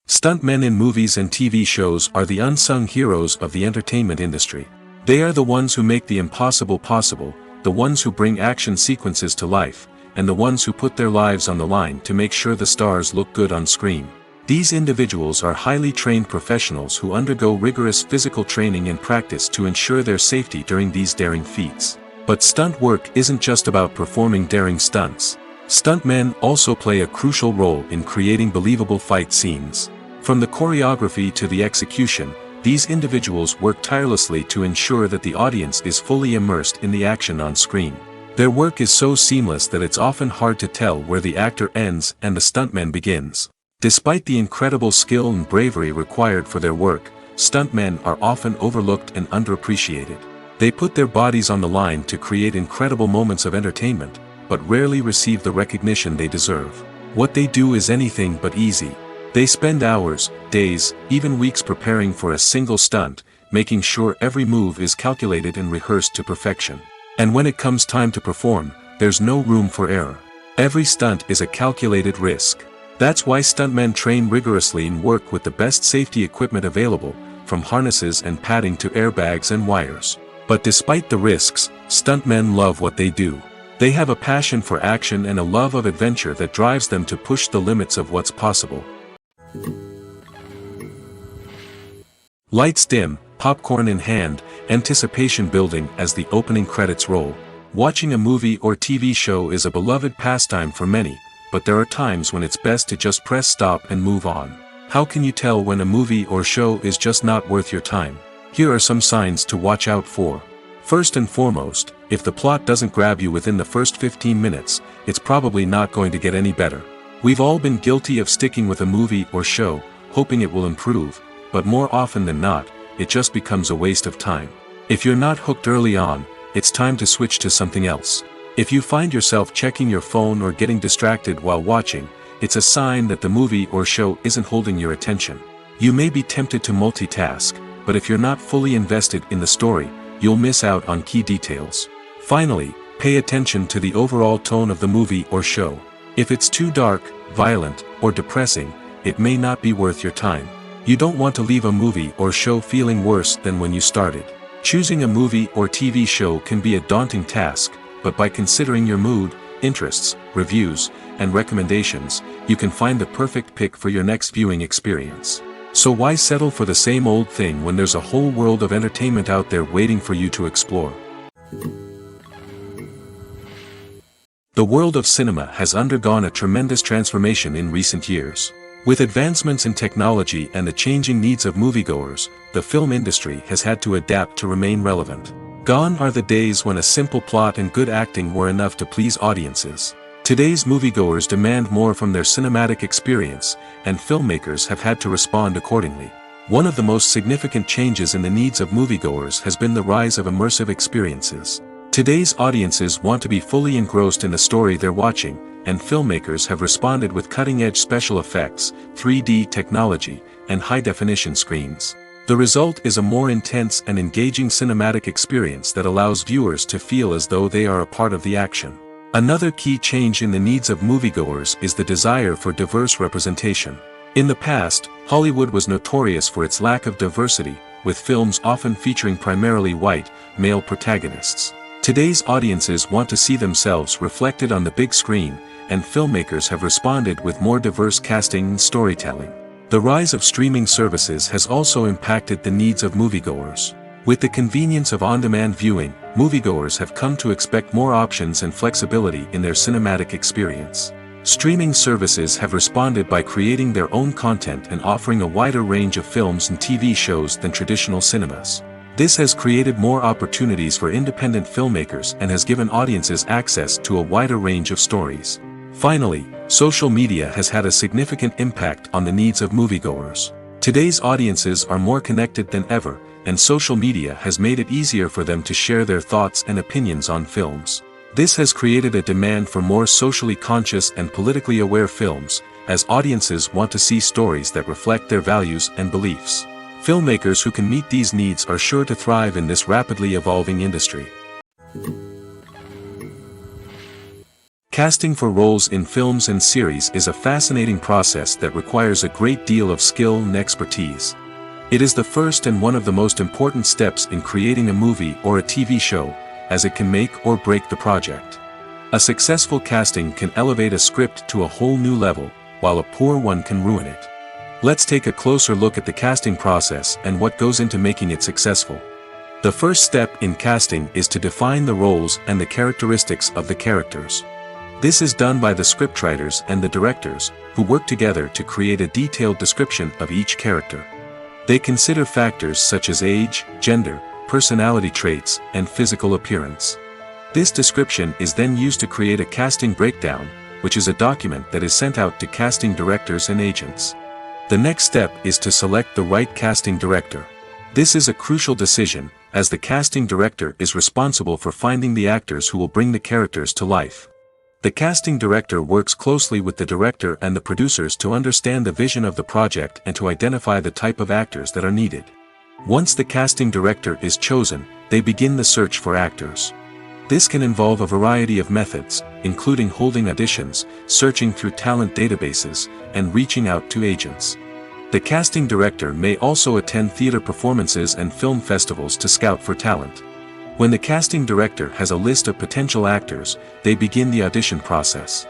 Stuntmen in movies and TV shows are the unsung heroes of the entertainment industry. They are the ones who make the impossible possible, the ones who bring action sequences to life, and the ones who put their lives on the line to make sure the stars look good on screen. These individuals are highly trained professionals who undergo rigorous physical training and practice to ensure their safety during these daring feats. But stunt work isn't just about performing daring stunts. Stuntmen also play a crucial role in creating believable fight scenes. From the choreography to the execution, these individuals work tirelessly to ensure that the audience is fully immersed in the action on screen. Their work is so seamless that it's often hard to tell where the actor ends and the stuntman begins. Despite the incredible skill and bravery required for their work, stuntmen are often overlooked and underappreciated. They put their bodies on the line to create incredible moments of entertainment, but rarely receive the recognition they deserve. What they do is anything but easy. They spend hours, days, even weeks preparing for a single stunt, making sure every move is calculated and rehearsed to perfection. And when it comes time to perform, there's no room for error. Every stunt is a calculated risk. That's why stuntmen train rigorously and work with the best safety equipment available, from harnesses and padding to airbags and wires. But despite the risks, stuntmen love what they do. They have a passion for action and a love of adventure that drives them to push the limits of what's possible. Lights dim, popcorn in hand, anticipation building as the opening credits roll. Watching a movie or TV show is a beloved pastime for many, but there are times when it's best to just press stop and move on. How can you tell when a movie or show is just not worth your time? Here are some signs to watch out for. First and foremost, if the plot doesn't grab you within the first 15 minutes, it's probably not going to get any better. We've all been guilty of sticking with a movie or show, hoping it will improve, but more often than not, it just becomes a waste of time. If you're not hooked early on, it's time to switch to something else. If you find yourself checking your phone or getting distracted while watching, it's a sign that the movie or show isn't holding your attention. You may be tempted to multitask, but if you're not fully invested in the story, you'll miss out on key details. Finally, pay attention to the overall tone of the movie or show. If it's too dark, violent, or depressing, it may not be worth your time. You don't want to leave a movie or show feeling worse than when you started. Choosing a movie or TV show can be a daunting task, but by considering your mood, interests, reviews, and recommendations, you can find the perfect pick for your next viewing experience. So why settle for the same old thing when there's a whole world of entertainment out there waiting for you to explore? The world of cinema has undergone a tremendous transformation in recent years. With advancements in technology and the changing needs of moviegoers, the film industry has had to adapt to remain relevant. Gone are the days when a simple plot and good acting were enough to please audiences. Today's moviegoers demand more from their cinematic experience, and filmmakers have had to respond accordingly. One of the most significant changes in the needs of moviegoers has been the rise of immersive experiences. Today's audiences want to be fully engrossed in the story they're watching, and filmmakers have responded with cutting-edge special effects, 3D technology, and high-definition screens. The result is a more intense and engaging cinematic experience that allows viewers to feel as though they are a part of the action. Another key change in the needs of moviegoers is the desire for diverse representation. In the past, Hollywood was notorious for its lack of diversity, with films often featuring primarily white, male protagonists. Today's audiences want to see themselves reflected on the big screen, and filmmakers have responded with more diverse casting and storytelling. The rise of streaming services has also impacted the needs of moviegoers. With the convenience of on-demand viewing, moviegoers have come to expect more options and flexibility in their cinematic experience. Streaming services have responded by creating their own content and offering a wider range of films and TV shows than traditional cinemas. This has created more opportunities for independent filmmakers and has given audiences access to a wider range of stories. Finally, social media has had a significant impact on the needs of moviegoers. Today's audiences are more connected than ever, and social media has made it easier for them to share their thoughts and opinions on films. This has created a demand for more socially conscious and politically aware films, as audiences want to see stories that reflect their values and beliefs. Filmmakers who can meet these needs are sure to thrive in this rapidly evolving industry. Casting for roles in films and series is a fascinating process that requires a great deal of skill and expertise. It is the first and one of the most important steps in creating a movie or a TV show, as it can make or break the project. A successful casting can elevate a script to a whole new level, while a poor one can ruin it. Let's take a closer look at the casting process and what goes into making it successful. The first step in casting is to define the roles and the characteristics of the characters. This is done by the scriptwriters and the directors, who work together to create a detailed description of each character. They consider factors such as age, gender, personality traits, and physical appearance. This description is then used to create a casting breakdown, which is a document that is sent out to casting directors and agents. The next step is to select the right casting director. This is a crucial decision, as the casting director is responsible for finding the actors who will bring the characters to life. The casting director works closely with the director and the producers to understand the vision of the project and to identify the type of actors that are needed. Once the casting director is chosen, they begin the search for actors. This can involve a variety of methods, including holding auditions, searching through talent databases, and reaching out to agents. The casting director may also attend theater performances and film festivals to scout for talent. When the casting director has a list of potential actors, they begin the audition process.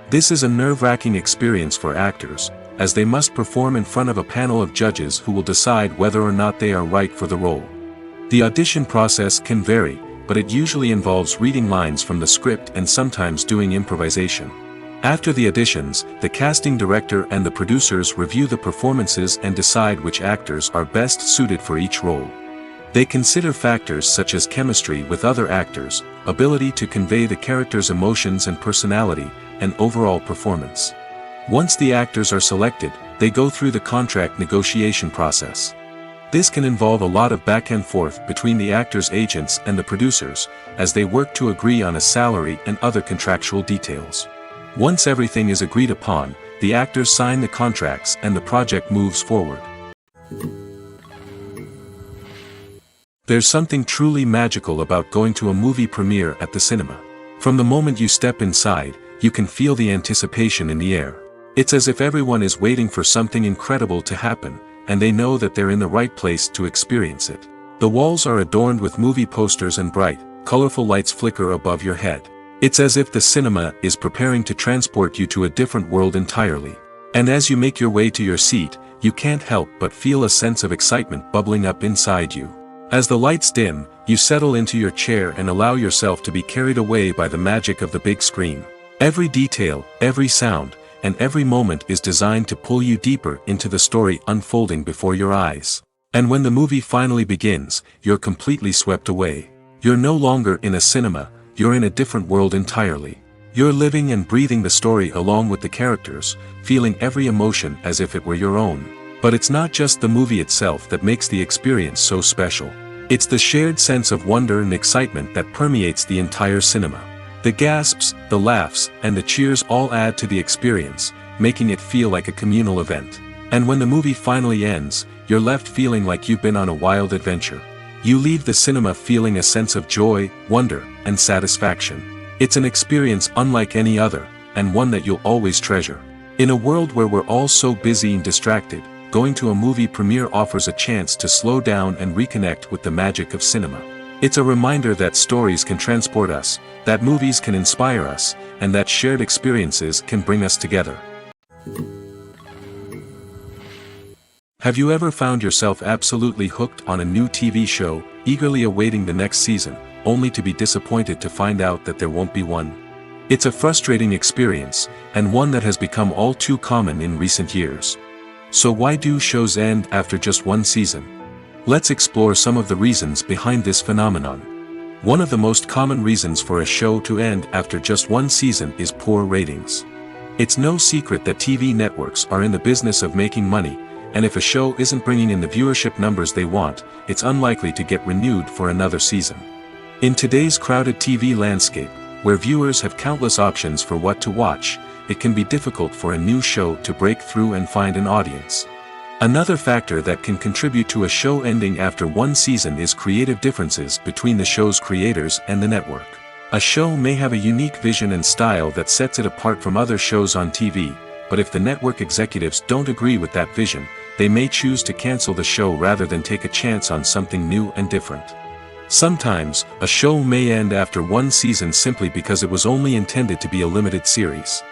This is a nerve-wracking experience for actors, as they must perform in front of a panel of judges who will decide whether or not they are right for the role. The audition process can vary, but it usually involves reading lines from the script and sometimes doing improvisation. After the auditions, the casting director and the producers review the performances and decide which actors are best suited for each role. They consider factors such as chemistry with other actors, ability to convey the character's emotions and personality, and overall performance. Once the actors are selected, they go through the contract negotiation process. This can involve a lot of back and forth between the actors' agents and the producers, as they work to agree on a salary and other contractual details. Once everything is agreed upon, the actors sign the contracts and the project moves forward. There's something truly magical about going to a movie premiere at the cinema. From the moment you step inside, you can feel the anticipation in the air. It's as if everyone is waiting for something incredible to happen, and they know that they're in the right place to experience it. The walls are adorned with movie posters and bright, colorful lights flicker above your head. It's as if the cinema is preparing to transport you to a different world entirely. And as you make your way to your seat, you can't help but feel a sense of excitement bubbling up inside you. As the lights dim, you settle into your chair and allow yourself to be carried away by the magic of the big screen. Every detail, every sound, and every moment is designed to pull you deeper into the story unfolding before your eyes. And when the movie finally begins, you're completely swept away. You're no longer in a cinema, you're in a different world entirely. You're living and breathing the story along with the characters, feeling every emotion as if it were your own. But it's not just the movie itself that makes the experience so special. It's the shared sense of wonder and excitement that permeates the entire cinema. The gasps, the laughs, and the cheers all add to the experience, making it feel like a communal event. And when the movie finally ends, you're left feeling like you've been on a wild adventure. You leave the cinema feeling a sense of joy, wonder, and satisfaction. It's an experience unlike any other, and one that you'll always treasure. In a world where we're all so busy and distracted, going to a movie premiere offers a chance to slow down and reconnect with the magic of cinema. It's a reminder that stories can transport us, that movies can inspire us, and that shared experiences can bring us together. Have you ever found yourself absolutely hooked on a new TV show, eagerly awaiting the next season, only to be disappointed to find out that there won't be one? It's a frustrating experience, and one that has become all too common in recent years. So why do shows end after just one season? Let's explore some of the reasons behind this phenomenon. One of the most common reasons for a show to end after just one season is poor ratings. It's no secret that TV networks are in the business of making money, and if a show isn't bringing in the viewership numbers they want, it's unlikely to get renewed for another season. In today's crowded TV landscape, where viewers have countless options for what to watch, it can be difficult for a new show to break through and find an audience. Another factor that can contribute to a show ending after one season is creative differences between the show's creators and the network. A show may have a unique vision and style that sets it apart from other shows on TV, but if the network executives don't agree with that vision, they may choose to cancel the show rather than take a chance on something new and different. Sometimes, a show may end after one season simply because it was only intended to be a limited series.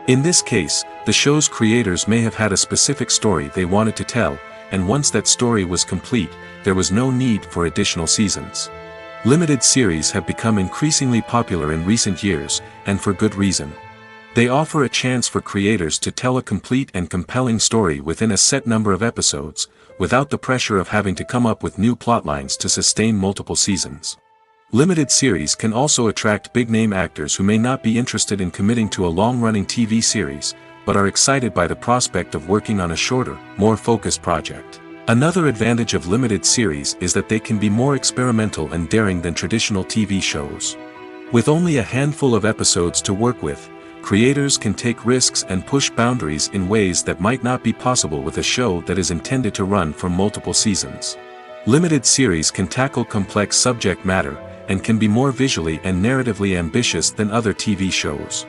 In this case, the show's creators may have had a specific story they wanted to tell, and once that story was complete, there was no need for additional seasons. Limited series have become increasingly popular in recent years, and for good reason. They offer a chance for creators to tell a complete and compelling story within a set number of episodes, without the pressure of having to come up with new plotlines to sustain multiple seasons. Limited series can also attract big-name actors who may not be interested in committing to a long-running TV series, but are excited by the prospect of working on a shorter, more focused project. Another advantage of limited series is that they can be more experimental and daring than traditional TV shows. With only a handful of episodes to work with, creators can take risks and push boundaries in ways that might not be possible with a show that is intended to run for multiple seasons. Limited series can tackle complex subject matter, and can be more visually and narratively ambitious than other TV shows.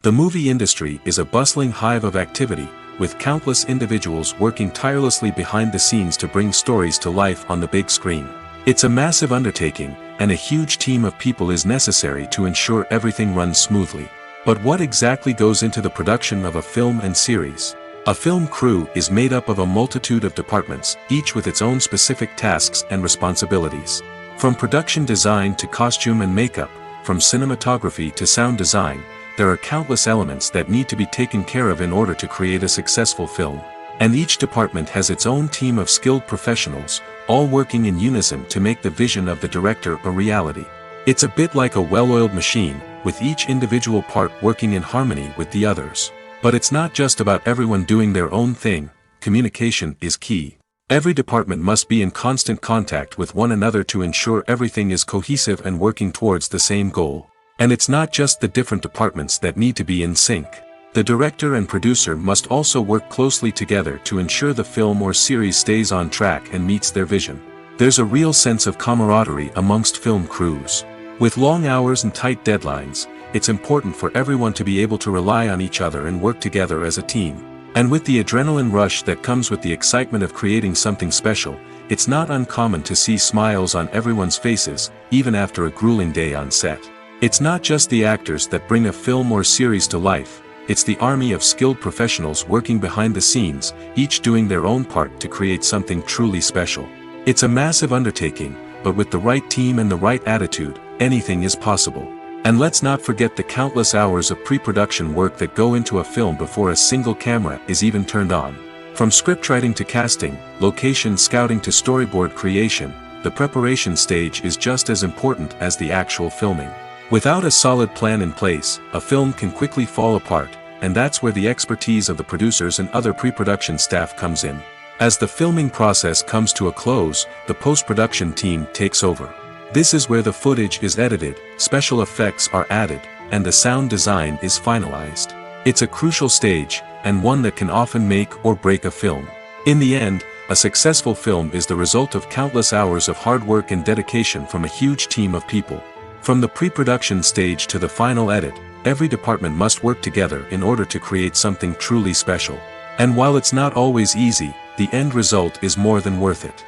The movie industry is a bustling hive of activity, with countless individuals working tirelessly behind the scenes to bring stories to life on the big screen. It's a massive undertaking, and a huge team of people is necessary to ensure everything runs smoothly. But what exactly goes into the production of a film and series? A film crew is made up of a multitude of departments, each with its own specific tasks and responsibilities. From production design to costume and makeup, from cinematography to sound design, there are countless elements that need to be taken care of in order to create a successful film. And each department has its own team of skilled professionals, all working in unison to make the vision of the director a reality. It's a bit like a well-oiled machine, with each individual part working in harmony with the others. But it's not just about everyone doing their own thing. Communication is key. Every department must be in constant contact with one another to ensure everything is cohesive and working towards the same goal. And it's not just the different departments that need to be in sync. The director and producer must also work closely together to ensure the film or series stays on track and meets their vision. There's a real sense of camaraderie amongst film crews. With long hours and tight deadlines, it's important for everyone to be able to rely on each other and work together as a team. And with the adrenaline rush that comes with the excitement of creating something special, it's not uncommon to see smiles on everyone's faces, even after a grueling day on set. It's not just the actors that bring a film or series to life, it's the army of skilled professionals working behind the scenes, each doing their own part to create something truly special. It's a massive undertaking, but with the right team and the right attitude, anything is possible. And let's not forget the countless hours of pre-production work that go into a film before a single camera is even turned on. From scriptwriting to casting, location scouting to storyboard creation, the preparation stage is just as important as the actual filming. Without a solid plan in place, a film can quickly fall apart, and that's where the expertise of the producers and other pre-production staff comes in. As the filming process comes to a close, the post-production team takes over. This is where the footage is edited, special effects are added, and the sound design is finalized. It's a crucial stage, and one that can often make or break a film. In the end, a successful film is the result of countless hours of hard work and dedication from a huge team of people. From the pre-production stage to the final edit, every department must work together in order to create something truly special. And while it's not always easy, the end result is more than worth it.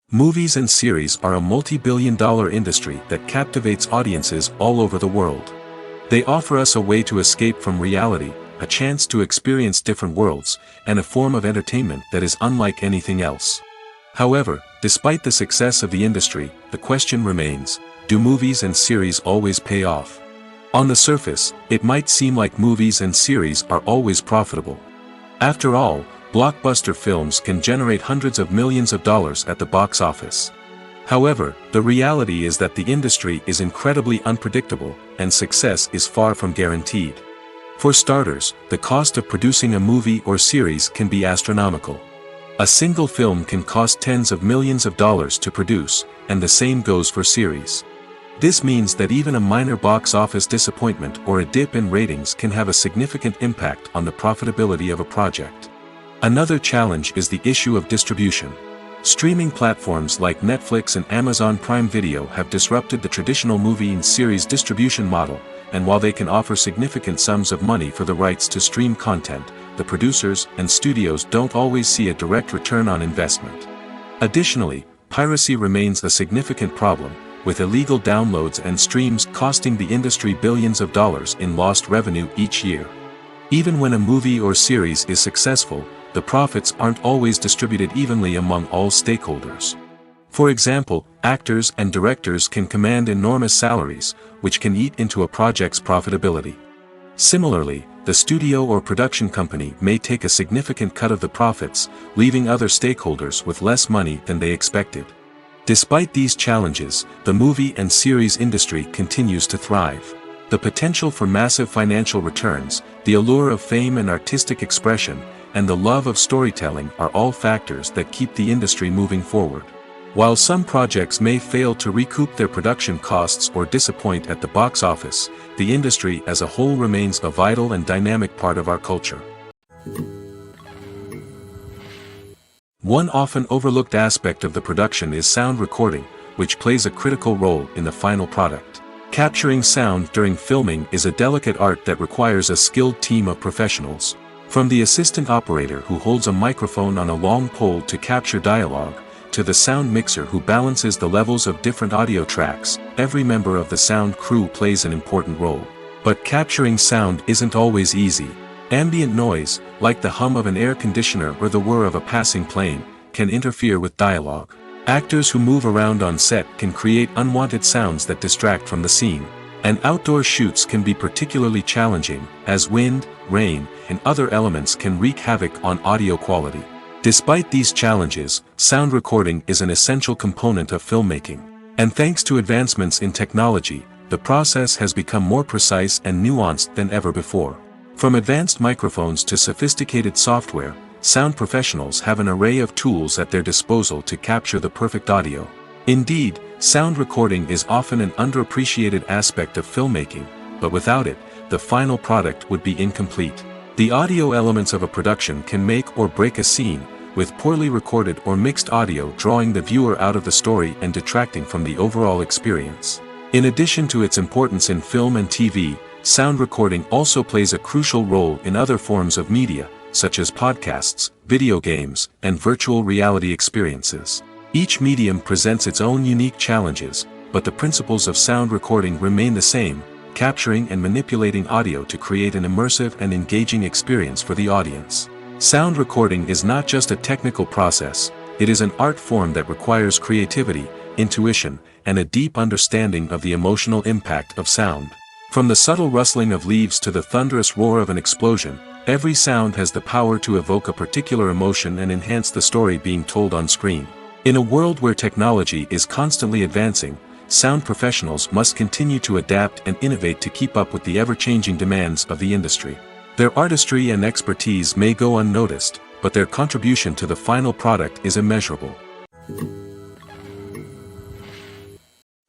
Movies and series are a multi-billion-dollar industry that captivates audiences all over the world. They offer us a way to escape from reality, a chance to experience different worlds, and a form of entertainment that is unlike anything else. However, despite the success of the industry, the question remains, do movies and series always pay off? On the surface, it might seem like movies and series are always profitable. After all, blockbuster films can generate hundreds of millions of dollars at the box office. However, the reality is that the industry is incredibly unpredictable, and success is far from guaranteed. For starters, the cost of producing a movie or series can be astronomical. A single film can cost tens of millions of dollars to produce, and the same goes for series. This means that even a minor box office disappointment or a dip in ratings can have a significant impact on the profitability of a project. Another challenge is the issue of distribution. Streaming platforms like Netflix and Amazon Prime Video have disrupted the traditional movie and series distribution model, and while they can offer significant sums of money for the rights to stream content, the producers and studios don't always see a direct return on investment. Additionally, piracy remains a significant problem, with illegal downloads and streams costing the industry billions of dollars in lost revenue each year. Even when a movie or series is successful, the profits aren't always distributed evenly among all stakeholders. For example, actors and directors can command enormous salaries, which can eat into a project's profitability. Similarly, the studio or production company may take a significant cut of the profits, leaving other stakeholders with less money than they expected. Despite these challenges, the movie and series industry continues to thrive. The potential for massive financial returns, the allure of fame and artistic expression, and the love of storytelling are all factors that keep the industry moving forward. While some projects may fail to recoup their production costs or disappoint at the box office, the industry as a whole remains a vital and dynamic part of our culture. One often overlooked aspect of the production is sound recording, which plays a critical role in the final product. Capturing sound during filming is a delicate art that requires a skilled team of professionals. From the assistant operator who holds a microphone on a long pole to capture dialogue, to the sound mixer who balances the levels of different audio tracks, every member of the sound crew plays an important role. But capturing sound isn't always easy. Ambient noise, like the hum of an air conditioner or the whir of a passing plane, can interfere with dialogue. Actors who move around on set can create unwanted sounds that distract from the scene. And outdoor shoots can be particularly challenging, as wind, rain, and other elements can wreak havoc on audio quality. Despite these challenges, sound recording is an essential component of filmmaking. And thanks to advancements in technology, the process has become more precise and nuanced than ever before. From advanced microphones to sophisticated software, sound professionals have an array of tools at their disposal to capture the perfect audio. Indeed, sound recording is often an underappreciated aspect of filmmaking, but without it, the final product would be incomplete. The audio elements of a production can make or break a scene, with poorly recorded or mixed audio drawing the viewer out of the story and detracting from the overall experience. In addition to its importance in film and TV, sound recording also plays a crucial role in other forms of media, such as podcasts, video games, and virtual reality experiences. Each medium presents its own unique challenges, but the principles of sound recording remain the same, capturing and manipulating audio to create an immersive and engaging experience for the audience. Sound recording is not just a technical process, it is an art form that requires creativity, intuition, and a deep understanding of the emotional impact of sound. From the subtle rustling of leaves to the thunderous roar of an explosion, every sound has the power to evoke a particular emotion and enhance the story being told on screen. In a world where technology is constantly advancing, sound professionals must continue to adapt and innovate to keep up with the ever-changing demands of the industry. Their artistry and expertise may go unnoticed, but their contribution to the final product is immeasurable.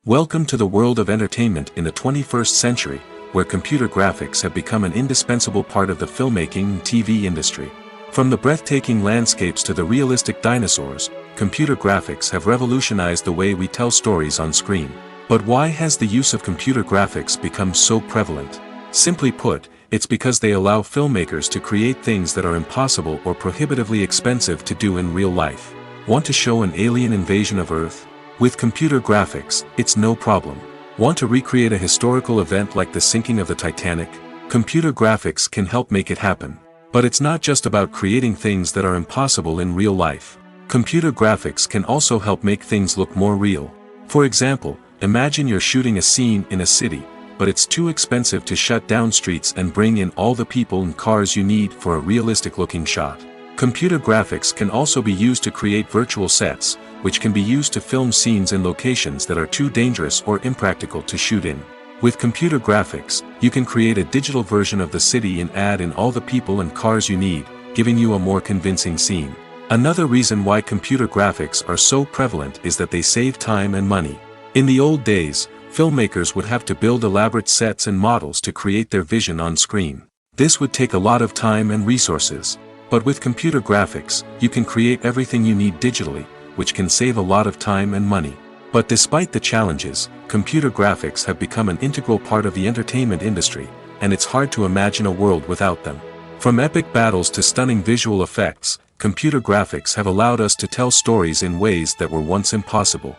Welcome to the world of entertainment in the 21st century, where computer graphics have become an indispensable part of the filmmaking and TV industry. From the breathtaking landscapes to the realistic dinosaurs, computer graphics have revolutionized the way we tell stories on screen. But why has the use of computer graphics become so prevalent? Simply put, it's because they allow filmmakers to create things that are impossible or prohibitively expensive to do in real life. Want to show an alien invasion of Earth? With computer graphics, it's no problem. Want to recreate a historical event like the sinking of the Titanic? Computer graphics can help make it happen. But it's not just about creating things that are impossible in real life. Computer graphics can also help make things look more real. For example, imagine you're shooting a scene in a city, but it's too expensive to shut down streets and bring in all the people and cars you need for a realistic-looking shot. Computer graphics can also be used to create virtual sets, which can be used to film scenes in locations that are too dangerous or impractical to shoot in. With computer graphics, you can create a digital version of the city and add in all the people and cars you need, giving you a more convincing scene. Another reason why computer graphics are so prevalent is that they save time and money. In the old days, filmmakers would have to build elaborate sets and models to create their vision on screen. This would take a lot of time and resources. But with computer graphics, you can create everything you need digitally, which can save a lot of time and money. But despite the challenges, computer graphics have become an integral part of the entertainment industry, and it's hard to imagine a world without them. From epic battles to stunning visual effects, computer graphics have allowed us to tell stories in ways that were once impossible.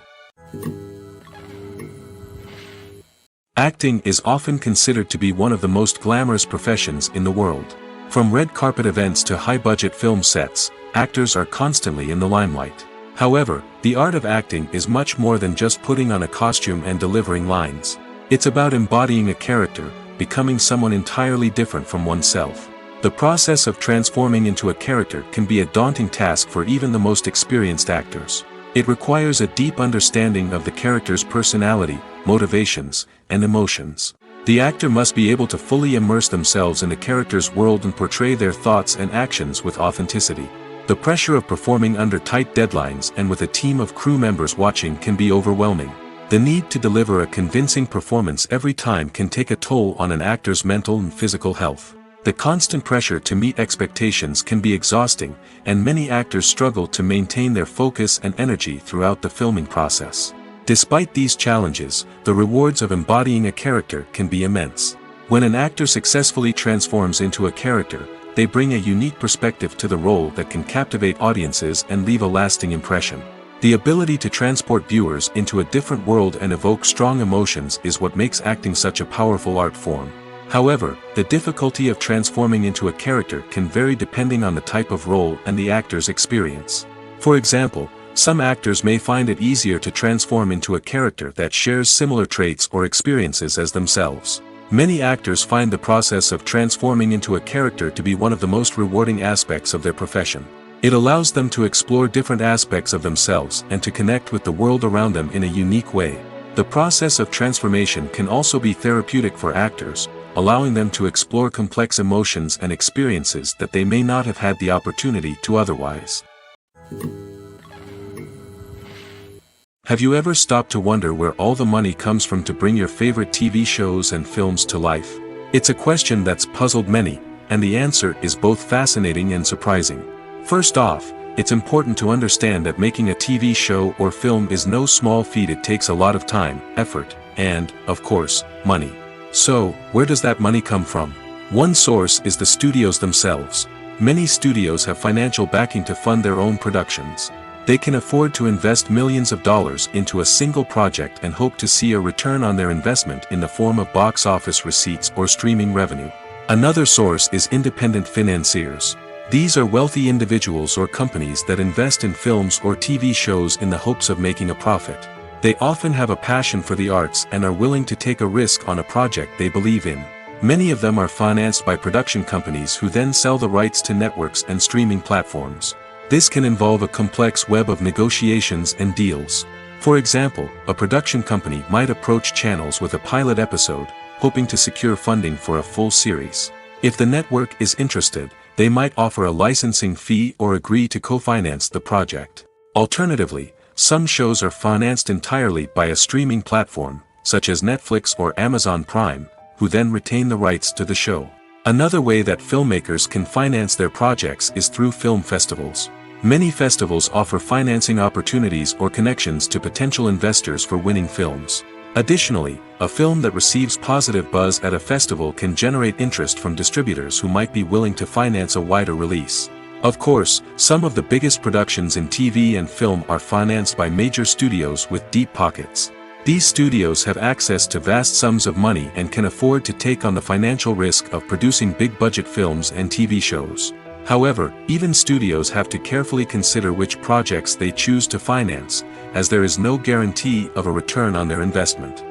Acting is often considered to be one of the most glamorous professions in the world. From red carpet events to high-budget film sets, actors are constantly in the limelight. However, the art of acting is much more than just putting on a costume and delivering lines. It's about embodying a character, becoming someone entirely different from oneself. The process of transforming into a character can be a daunting task for even the most experienced actors. It requires a deep understanding of the character's personality, motivations, and emotions. The actor must be able to fully immerse themselves in the character's world and portray their thoughts and actions with authenticity. The pressure of performing under tight deadlines and with a team of crew members watching can be overwhelming. The need to deliver a convincing performance every time can take a toll on an actor's mental and physical health. The constant pressure to meet expectations can be exhausting, and many actors struggle to maintain their focus and energy throughout the filming process. Despite these challenges, the rewards of embodying a character can be immense. When an actor successfully transforms into a character, they bring a unique perspective to the role that can captivate audiences and leave a lasting impression. The ability to transport viewers into a different world and evoke strong emotions is what makes acting such a powerful art form. However, the difficulty of transforming into a character can vary depending on the type of role and the actor's experience. For example, some actors may find it easier to transform into a character that shares similar traits or experiences as themselves. Many actors find the process of transforming into a character to be one of the most rewarding aspects of their profession. It allows them to explore different aspects of themselves and to connect with the world around them in a unique way. The process of transformation can also be therapeutic for actors, allowing them to explore complex emotions and experiences that they may not have had the opportunity to otherwise. Have you ever stopped to wonder where all the money comes from to bring your favorite TV shows and films to life? It's a question that's puzzled many, and the answer is both fascinating and surprising. First off, it's important to understand that making a TV show or film is no small feat. It takes a lot of time, effort, and, of course, money. So, where does that money come from? One source is the studios themselves. Many studios have financial backing to fund their own productions. They can afford to invest millions of dollars into a single project and hope to see a return on their investment in the form of box office receipts or streaming revenue. Another source is independent financiers. These are wealthy individuals or companies that invest in films or TV shows in the hopes of making a profit. They often have a passion for the arts and are willing to take a risk on a project they believe in. Many of them are financed by production companies who then sell the rights to networks and streaming platforms. This can involve a complex web of negotiations and deals. For example, a production company might approach channels with a pilot episode, hoping to secure funding for a full series. If the network is interested, they might offer a licensing fee or agree to co-finance the project. Alternatively, some shows are financed entirely by a streaming platform, such as Netflix or Amazon Prime, who then retain the rights to the show. Another way that filmmakers can finance their projects is through film festivals. Many festivals offer financing opportunities or connections to potential investors for winning films. Additionally, a film that receives positive buzz at a festival can generate interest from distributors who might be willing to finance a wider release. Of course, some of the biggest productions in TV and film are financed by major studios with deep pockets. These studios have access to vast sums of money and can afford to take on the financial risk of producing big-budget films and TV shows. However, even studios have to carefully consider which projects they choose to finance, as there is no guarantee of a return on their investment.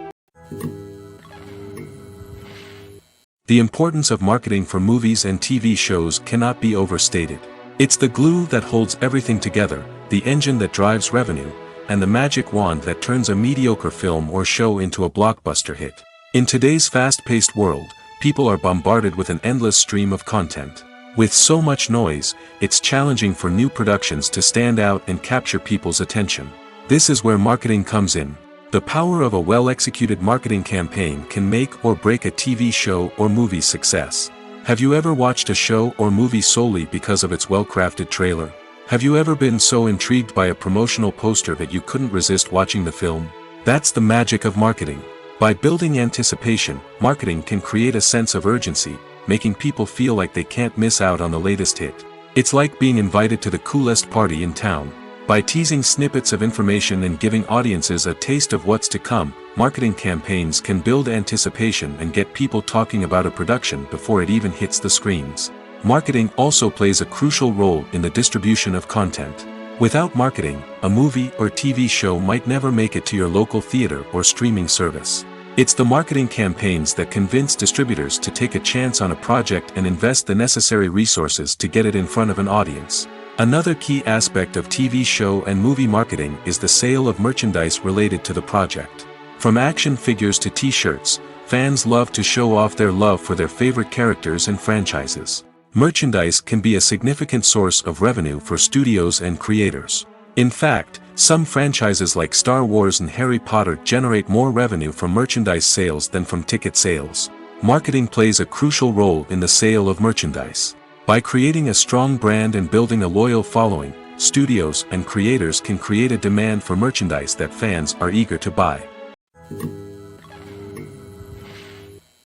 The importance of marketing for movies and TV shows cannot be overstated. It's the glue that holds everything together, the engine that drives revenue, and the magic wand that turns a mediocre film or show into a blockbuster hit. In today's fast-paced world, people are bombarded with an endless stream of content. With so much noise, it's challenging for new productions to stand out and capture people's attention. This is where marketing comes in. The power of a well-executed marketing campaign can make or break a TV show or movie's success. Have you ever watched a show or movie solely because of its well-crafted trailer? Have you ever been so intrigued by a promotional poster that you couldn't resist watching the film? That's the magic of marketing. By building anticipation, marketing can create a sense of urgency, making people feel like they can't miss out on the latest hit. It's like being invited to the coolest party in town. By teasing snippets of information and giving audiences a taste of what's to come, marketing campaigns can build anticipation and get people talking about a production before it even hits the screens. Marketing also plays a crucial role in the distribution of content. Without marketing, a movie or TV show might never make it to your local theater or streaming service. It's the marketing campaigns that convince distributors to take a chance on a project and invest the necessary resources to get it in front of an audience. Another key aspect of TV show and movie marketing is the sale of merchandise related to the project. From action figures to t-shirts, fans love to show off their love for their favorite characters and franchises. Merchandise can be a significant source of revenue for studios and creators. In fact, some franchises like Star Wars and Harry Potter generate more revenue from merchandise sales than from ticket sales. Marketing plays a crucial role in the sale of merchandise. By creating a strong brand and building a loyal following, studios and creators can create a demand for merchandise that fans are eager to buy.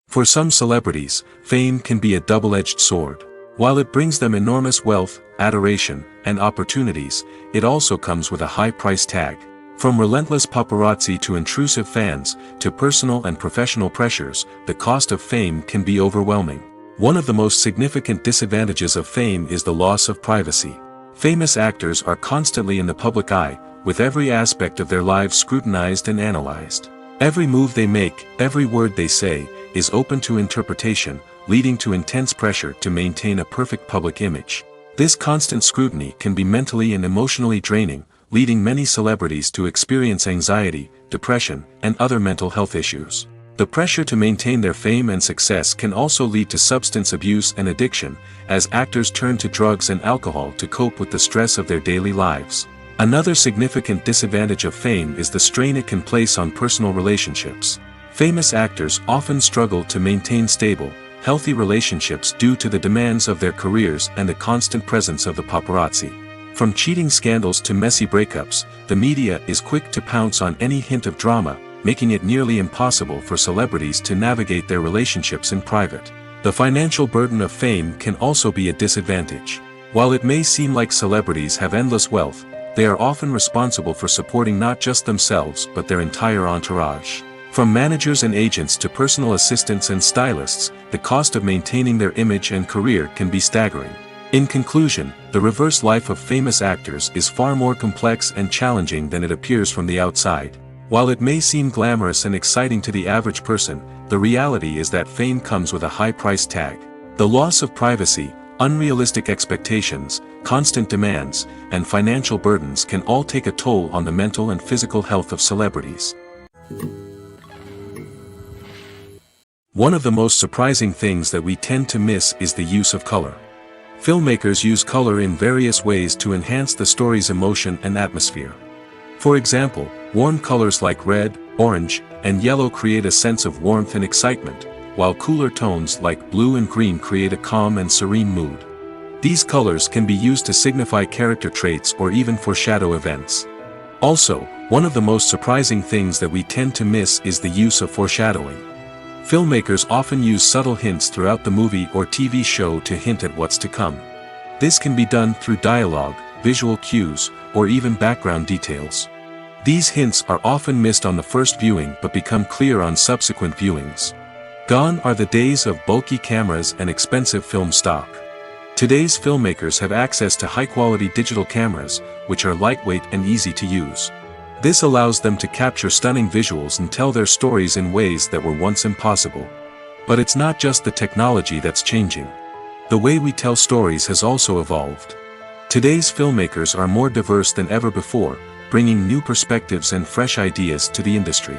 For some celebrities, fame can be a double-edged sword. While it brings them enormous wealth, adoration, and opportunities, it also comes with a high price tag. From relentless paparazzi to intrusive fans, to personal and professional pressures, the cost of fame can be overwhelming. One of the most significant disadvantages of fame is the loss of privacy. Famous actors are constantly in the public eye, with every aspect of their lives scrutinized and analyzed. Every move they make, every word they say, is open to interpretation, leading to intense pressure to maintain a perfect public image. This constant scrutiny can be mentally and emotionally draining, leading many celebrities to experience anxiety, depression, and other mental health issues. The pressure to maintain their fame and success can also lead to substance abuse and addiction, as actors turn to drugs and alcohol to cope with the stress of their daily lives. Another significant disadvantage of fame is the strain it can place on personal relationships. Famous actors often struggle to maintain stable, healthy relationships due to the demands of their careers and the constant presence of the paparazzi. From cheating scandals to messy breakups, the media is quick to pounce on any hint of drama, making it nearly impossible for celebrities to navigate their relationships in private. The financial burden of fame can also be a disadvantage. While it may seem like celebrities have endless wealth, they are often responsible for supporting not just themselves but their entire entourage. From managers and agents to personal assistants and stylists, the cost of maintaining their image and career can be staggering. In conclusion, the reverse life of famous actors is far more complex and challenging than it appears from the outside. While it may seem glamorous and exciting to the average person, the reality is that fame comes with a high price tag. The loss of privacy, unrealistic expectations, constant demands, and financial burdens can all take a toll on the mental and physical health of celebrities. One of the most surprising things that we tend to miss is the use of color. Filmmakers use color in various ways to enhance the story's emotion and atmosphere. For example, warm colors like red, orange, and yellow create a sense of warmth and excitement, while cooler tones like blue and green create a calm and serene mood. These colors can be used to signify character traits or even foreshadow events. Also, one of the most surprising things that we tend to miss is the use of foreshadowing. Filmmakers often use subtle hints throughout the movie or TV show to hint at what's to come. This can be done through dialogue, visual cues, or even background details. These hints are often missed on the first viewing but become clear on subsequent viewings. Gone are the days of bulky cameras and expensive film stock. Today's filmmakers have access to high-quality digital cameras, which are lightweight and easy to use. This allows them to capture stunning visuals and tell their stories in ways that were once impossible. But it's not just the technology that's changing. The way we tell stories has also evolved. Today's filmmakers are more diverse than ever before, bringing new perspectives and fresh ideas to the industry.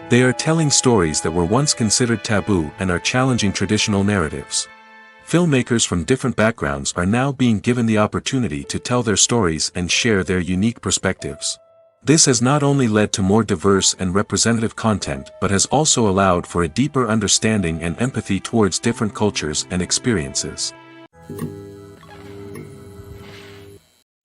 They are telling stories that were once considered taboo and are challenging traditional narratives. Filmmakers from different backgrounds are now being given the opportunity to tell their stories and share their unique perspectives. This has not only led to more diverse and representative content but has also allowed for a deeper understanding and empathy towards different cultures and experiences.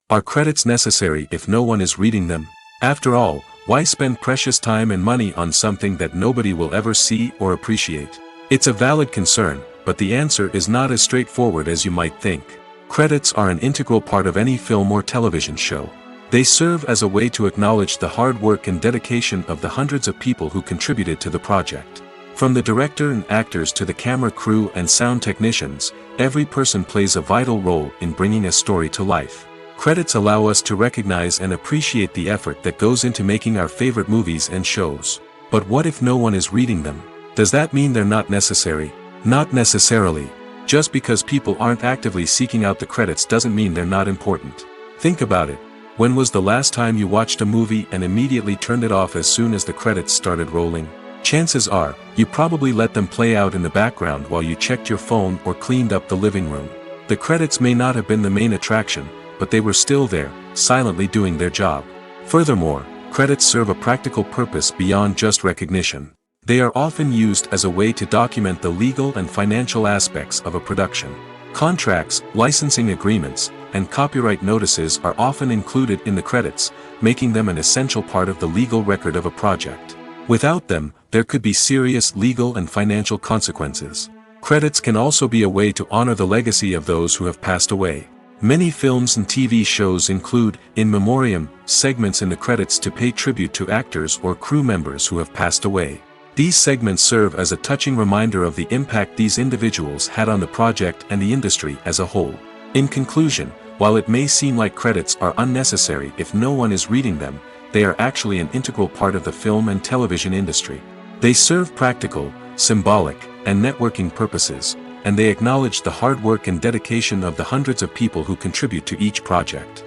Are credits necessary if no one is reading them? After all, why spend precious time and money on something that nobody will ever see or appreciate? It's a valid concern, but the answer is not as straightforward as you might think. Credits are an integral part of any film or television show. They serve as a way to acknowledge the hard work and dedication of the hundreds of people who contributed to the project. From the director and actors to the camera crew and sound technicians, every person plays a vital role in bringing a story to life. Credits allow us to recognize and appreciate the effort that goes into making our favorite movies and shows. But what if no one is reading them? Does that mean they're not necessary? Not necessarily. Just because people aren't actively seeking out the credits doesn't mean they're not important. Think about it. When was the last time you watched a movie and immediately turned it off as soon as the credits started rolling? Chances are, you probably let them play out in the background while you checked your phone or cleaned up the living room. The credits may not have been the main attraction, but they were still there, silently doing their job. Furthermore, credits serve a practical purpose beyond just recognition. They are often used as a way to document the legal and financial aspects of a production. Contracts, licensing agreements, and copyright notices are often included in the credits, making them an essential part of the legal record of a project. Without them, there could be serious legal and financial consequences. Credits can also be a way to honor the legacy of those who have passed away. Many films and TV shows include, in memoriam, segments in the credits to pay tribute to actors or crew members who have passed away. These segments serve as a touching reminder of the impact these individuals had on the project and the industry as a whole. In conclusion, while it may seem like credits are unnecessary if no one is reading them, they are actually an integral part of the film and television industry. They serve practical, symbolic, and networking purposes, and they acknowledge the hard work and dedication of the hundreds of people who contribute to each project.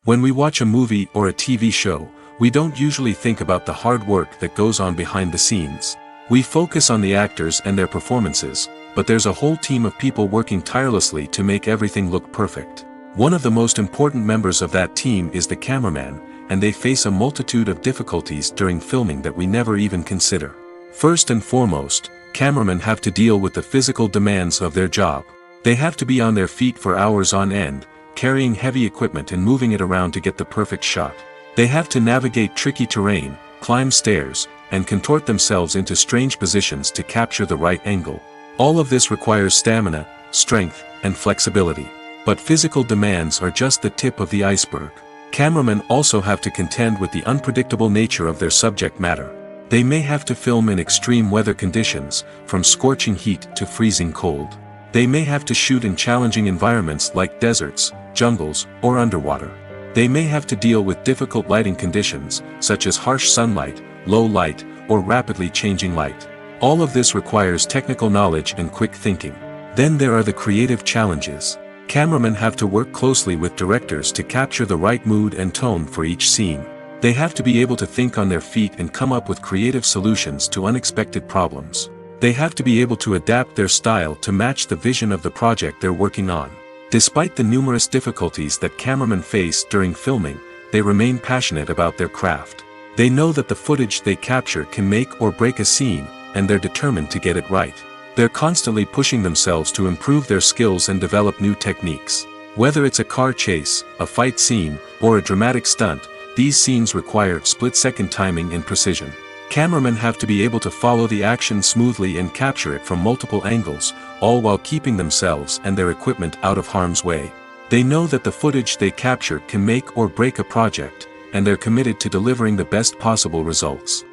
When we watch a movie or a TV show, we don't usually think about the hard work that goes on behind the scenes. We focus on the actors and their performances, but there's a whole team of people working tirelessly to make everything look perfect. One of the most important members of that team is the cameraman, and they face a multitude of difficulties during filming that we never even consider. First and foremost, cameramen have to deal with the physical demands of their job. They have to be on their feet for hours on end, carrying heavy equipment and moving it around to get the perfect shot. They have to navigate tricky terrain, climb stairs, and contort themselves into strange positions to capture the right angle. All of this requires stamina, strength, and flexibility. But physical demands are just the tip of the iceberg. Cameramen also have to contend with the unpredictable nature of their subject matter. They may have to film in extreme weather conditions, from scorching heat to freezing cold. They may have to shoot in challenging environments like deserts, jungles, or underwater. They may have to deal with difficult lighting conditions, such as harsh sunlight, low light, or rapidly changing light. All of this requires technical knowledge and quick thinking. Then there are the creative challenges. Cameramen have to work closely with directors to capture the right mood and tone for each scene. They have to be able to think on their feet and come up with creative solutions to unexpected problems. They have to be able to adapt their style to match the vision of the project they're working on. Despite the numerous difficulties that cameramen face during filming, they remain passionate about their craft. They know that the footage they capture can make or break a scene, and they're determined to get it right. They're constantly pushing themselves to improve their skills and develop new techniques. Whether it's a car chase, a fight scene, or a dramatic stunt, these scenes require split-second timing and precision. Cameramen have to be able to follow the action smoothly and capture it from multiple angles, all while keeping themselves and their equipment out of harm's way. They know that the footage they capture can make or break a project, and they're committed to delivering the best possible results.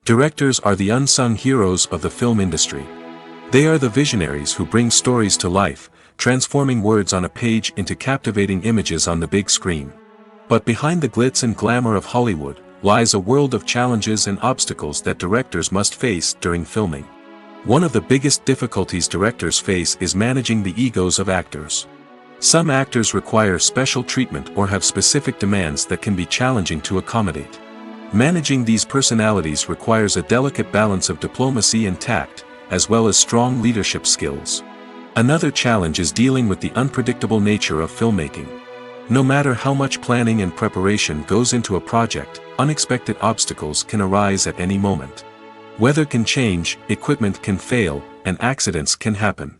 Directors are the unsung heroes of the film industry. They are the visionaries who bring stories to life, transforming words on a page into captivating images on the big screen. But behind the glitz and glamour of Hollywood, lies a world of challenges and obstacles that directors must face during filming. One of the biggest difficulties directors face is managing the egos of actors. Some actors require special treatment or have specific demands that can be challenging to accommodate. Managing these personalities requires a delicate balance of diplomacy and tact, as well as strong leadership skills. Another challenge is dealing with the unpredictable nature of filmmaking. No matter how much planning and preparation goes into a project, unexpected obstacles can arise at any moment. Weather can change, equipment can fail, and accidents can happen.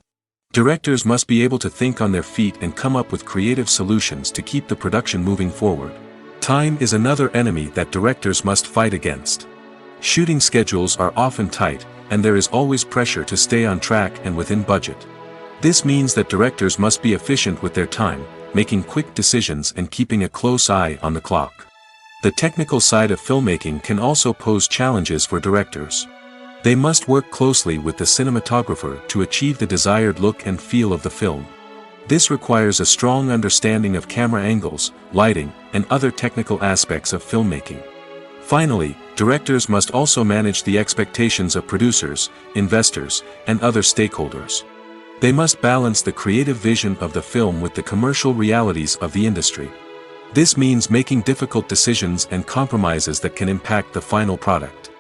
Directors must be able to think on their feet and come up with creative solutions to keep the production moving forward. Time is another enemy that directors must fight against. Shooting schedules are often tight, and there is always pressure to stay on track and within budget. This means that directors must be efficient with their time, making quick decisions and keeping a close eye on the clock. The technical side of filmmaking can also pose challenges for directors. They must work closely with the cinematographer to achieve the desired look and feel of the film. This requires a strong understanding of camera angles, lighting, and other technical aspects of filmmaking. Finally, directors must also manage the expectations of producers, investors, and other stakeholders. They must balance the creative vision of the film with the commercial realities of the industry. This means making difficult decisions and compromises that can impact the final product.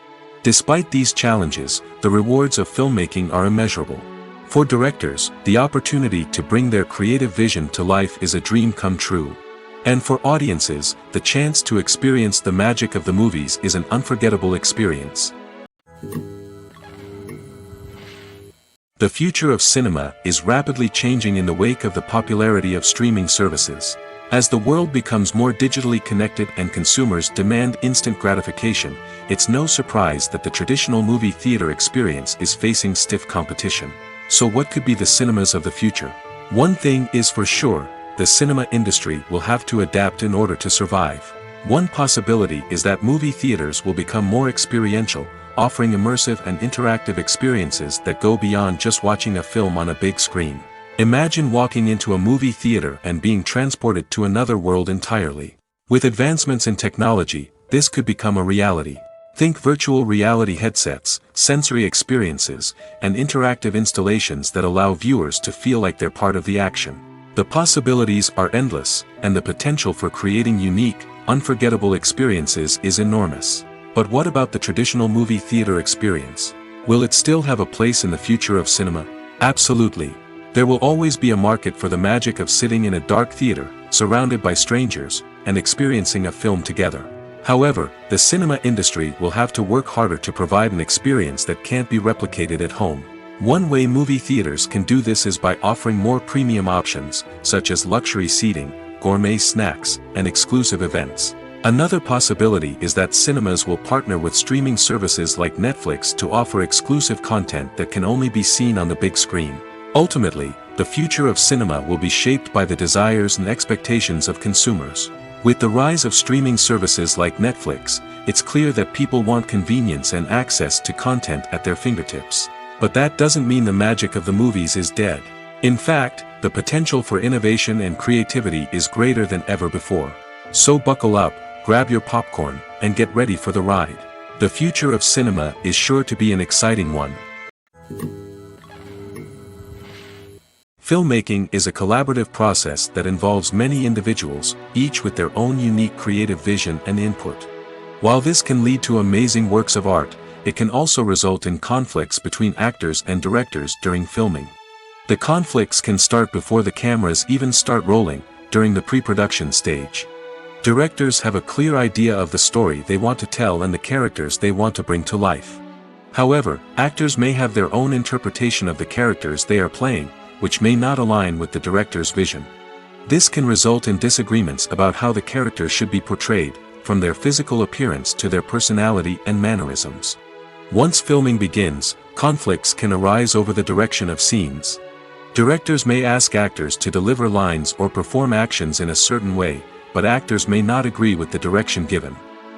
Despite these challenges, the rewards of filmmaking are immeasurable. For directors, the opportunity to bring their creative vision to life is a dream come true. And for audiences, the chance to experience the magic of the movies is an unforgettable experience. The future of cinema is rapidly changing in the wake of the popularity of streaming services. As the world becomes more digitally connected and consumers demand instant gratification, it's no surprise that the traditional movie theater experience is facing stiff competition. So what could be the cinemas of the future? One thing is for sure, the cinema industry will have to adapt in order to survive. One possibility is that movie theaters will become more experiential, offering immersive and interactive experiences that go beyond just watching a film on a big screen. Imagine walking into a movie theater and being transported to another world entirely. With advancements in technology, this could become a reality. Think virtual reality headsets, sensory experiences, and interactive installations that allow viewers to feel like they're part of the action. The possibilities are endless, and the potential for creating unique, unforgettable experiences is enormous. But what about the traditional movie theater experience? Will it still have a place in the future of cinema? Absolutely. There will always be a market for the magic of sitting in a dark theater, surrounded by strangers, and experiencing a film together. However, the cinema industry will have to work harder to provide an experience that can't be replicated at home. One way movie theaters can do this is by offering more premium options, such as luxury seating, gourmet snacks, and exclusive events. Another possibility is that cinemas will partner with streaming services like Netflix to offer exclusive content that can only be seen on the big screen. Ultimately, the future of cinema will be shaped by the desires and expectations of consumers. With the rise of streaming services like Netflix, it's clear that people want convenience and access to content at their fingertips. But that doesn't mean the magic of the movies is dead. In fact, the potential for innovation and creativity is greater than ever before. So buckle up, grab your popcorn, and get ready for the ride. The future of cinema is sure to be an exciting one. Filmmaking is a collaborative process that involves many individuals, each with their own unique creative vision and input. While this can lead to amazing works of art, it can also result in conflicts between actors and directors during filming. The conflicts can start before the cameras even start rolling, during the pre-production stage. Directors have a clear idea of the story they want to tell and the characters they want to bring to life. However, actors may have their own interpretation of the characters they are playing, which may not align with the director's vision. This can result in disagreements about how the characters should be portrayed, from their physical appearance to their personality and mannerisms. Once filming begins, conflicts can arise over the direction of scenes. Directors may ask actors to deliver lines or perform actions in a certain way, but actors may not agree with the direction given.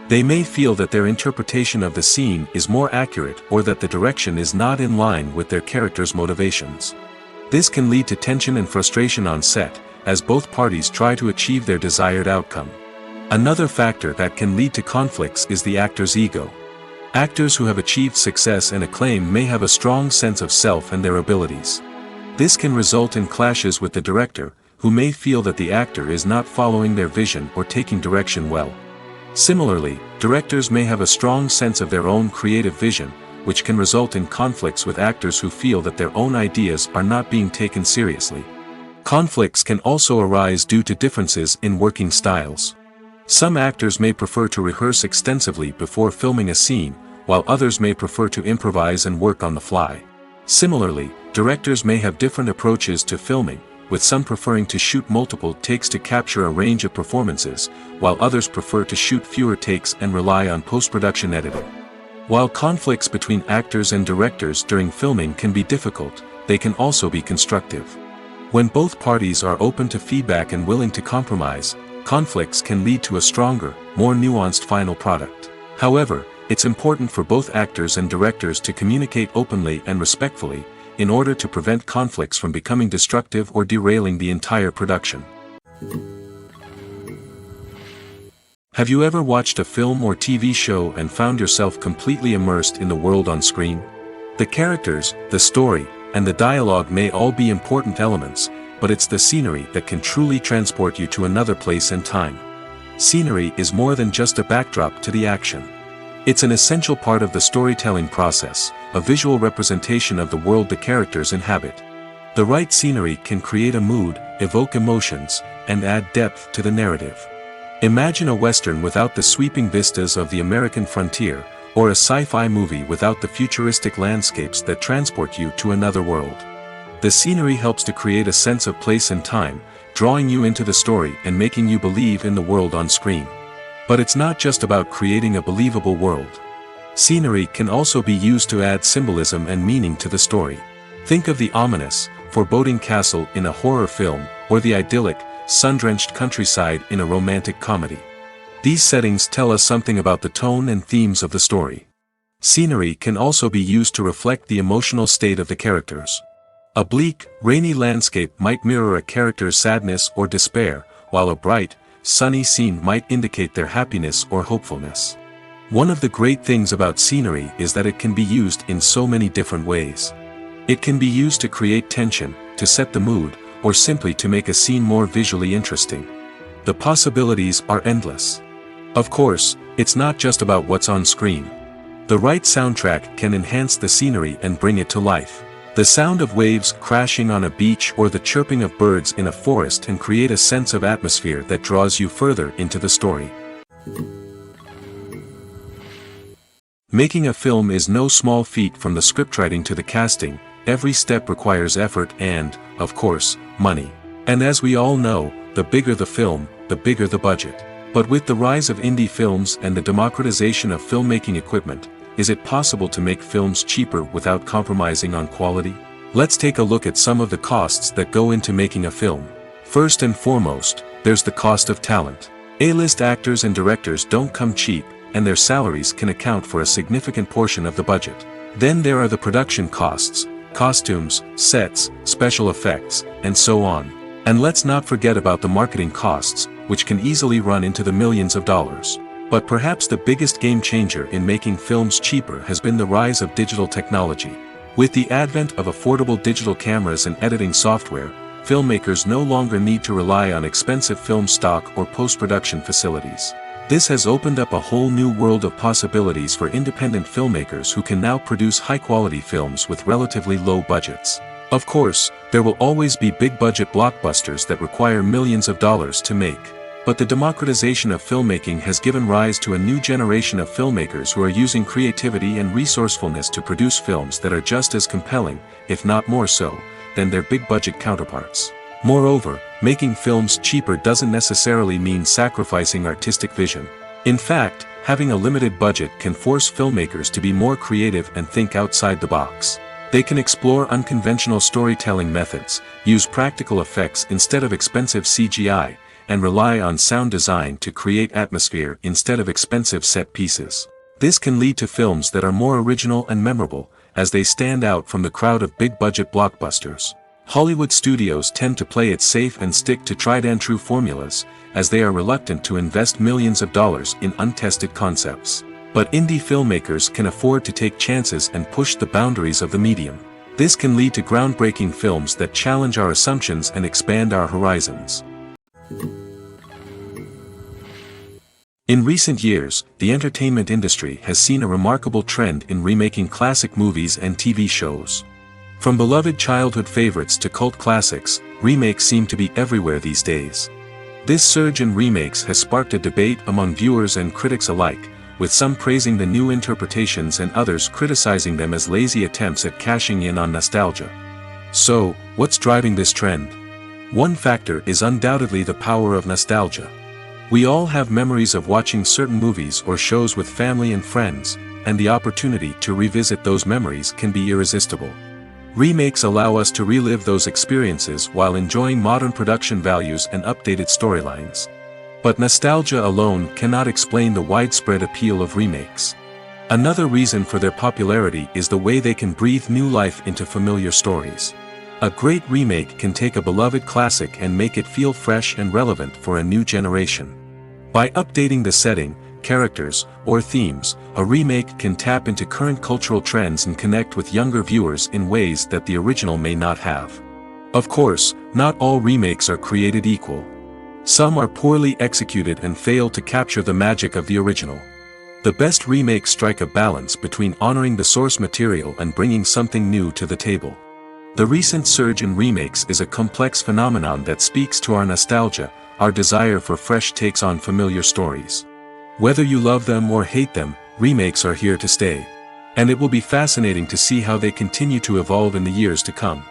They may feel that their interpretation of the scene is more accurate or that the direction is not in line with their character's motivations. This can lead to tension and frustration on set, as both parties try to achieve their desired outcome. Another factor that can lead to conflicts is the actor's ego. Actors who have achieved success and acclaim may have a strong sense of self and their abilities. This can result in clashes with the director, who may feel that the actor is not following their vision or taking direction well. Similarly, directors may have a strong sense of their own creative vision, which can result in conflicts with actors who feel that their own ideas are not being taken seriously. Conflicts can also arise due to differences in working styles. Some actors may prefer to rehearse extensively before filming a scene, while others may prefer to improvise and work on the fly. Similarly, directors may have different approaches to filming, with some preferring to shoot multiple takes to capture a range of performances, while others prefer to shoot fewer takes and rely on post-production editing. While conflicts between actors and directors during filming can be difficult, they can also be constructive. When both parties are open to feedback and willing to compromise, conflicts can lead to a stronger, more nuanced final product. However, it's important for both actors and directors to communicate openly and respectfully, in order to prevent conflicts from becoming destructive or derailing the entire production. Have you ever watched a film or TV show and found yourself completely immersed in the world on screen? The characters, the story, and the dialogue may all be important elements, but it's the scenery that can truly transport you to another place and time. Scenery is more than just a backdrop to the action. It's an essential part of the storytelling process, a visual representation of the world the characters inhabit. The right scenery can create a mood, evoke emotions, and add depth to the narrative. Imagine a Western without the sweeping vistas of the American frontier, or a sci-fi movie without the futuristic landscapes that transport you to another world. The scenery helps to create a sense of place and time, drawing you into the story and making you believe in the world on screen. But it's not just about creating a believable world. Scenery can also be used to add symbolism and meaning to the story. Think of the ominous, foreboding castle in a horror film, or the idyllic, sun-drenched countryside in a romantic comedy. These settings tell us something about the tone and themes of the story. Scenery can also be used to reflect the emotional state of the characters. A bleak, rainy landscape might mirror a character's sadness or despair, while a bright, sunny scene might indicate their happiness or hopefulness. One of the great things about scenery is that it can be used in so many different ways. It can be used to create tension, to set the mood, or simply to make a scene more visually interesting. The possibilities are endless. Of course, it's not just about what's on screen. The right soundtrack can enhance the scenery and bring it to life. The sound of waves crashing on a beach or the chirping of birds in a forest can create a sense of atmosphere that draws you further into the story. Making a film is no small feat. From the scriptwriting to the casting, every step requires effort and, of course, money. And as we all know, the bigger the film, the bigger the budget. But with the rise of indie films and the democratization of filmmaking equipment, is it possible to make films cheaper without compromising on quality? Let's take a look at some of the costs that go into making a film. First and foremost, there's the cost of talent. A-list actors and directors don't come cheap, and their salaries can account for a significant portion of the budget. Then there are the production costs, costumes, sets, special effects, and so on. And let's not forget about the marketing costs, which can easily run into the millions of dollars. But perhaps the biggest game changer in making films cheaper has been the rise of digital technology. With the advent of affordable digital cameras and editing software, filmmakers no longer need to rely on expensive film stock or post-production facilities. This has opened up a whole new world of possibilities for independent filmmakers who can now produce high-quality films with relatively low budgets. Of course, there will always be big-budget blockbusters that require millions of dollars to make. But the democratization of filmmaking has given rise to a new generation of filmmakers who are using creativity and resourcefulness to produce films that are just as compelling, if not more so, than their big-budget counterparts. Moreover, making films cheaper doesn't necessarily mean sacrificing artistic vision. In fact, having a limited budget can force filmmakers to be more creative and think outside the box. They can explore unconventional storytelling methods, use practical effects instead of expensive CGI, and rely on sound design to create atmosphere instead of expensive set pieces. This can lead to films that are more original and memorable, as they stand out from the crowd of big-budget blockbusters. Hollywood studios tend to play it safe and stick to tried-and-true formulas, as they are reluctant to invest millions of dollars in untested concepts. But indie filmmakers can afford to take chances and push the boundaries of the medium. This can lead to groundbreaking films that challenge our assumptions and expand our horizons. In recent years, the entertainment industry has seen a remarkable trend in remaking classic movies and TV shows. From beloved childhood favorites to cult classics, remakes seem to be everywhere these days. This surge in remakes has sparked a debate among viewers and critics alike, with some praising the new interpretations and others criticizing them as lazy attempts at cashing in on nostalgia. So, what's driving this trend? One factor is undoubtedly the power of nostalgia. We all have memories of watching certain movies or shows with family and friends, and the opportunity to revisit those memories can be irresistible. Remakes allow us to relive those experiences while enjoying modern production values and updated storylines. But nostalgia alone cannot explain the widespread appeal of remakes. Another reason for their popularity is the way they can breathe new life into familiar stories. A great remake can take a beloved classic and make it feel fresh and relevant for a new generation. By updating the setting, characters, or themes, a remake can tap into current cultural trends and connect with younger viewers in ways that the original may not have. Of course, not all remakes are created equal. Some are poorly executed and fail to capture the magic of the original. The best remakes strike a balance between honoring the source material and bringing something new to the table. The recent surge in remakes is a complex phenomenon that speaks to our nostalgia, our desire for fresh takes on familiar stories. Whether you love them or hate them, remakes are here to stay. And it will be fascinating to see how they continue to evolve in the years to come.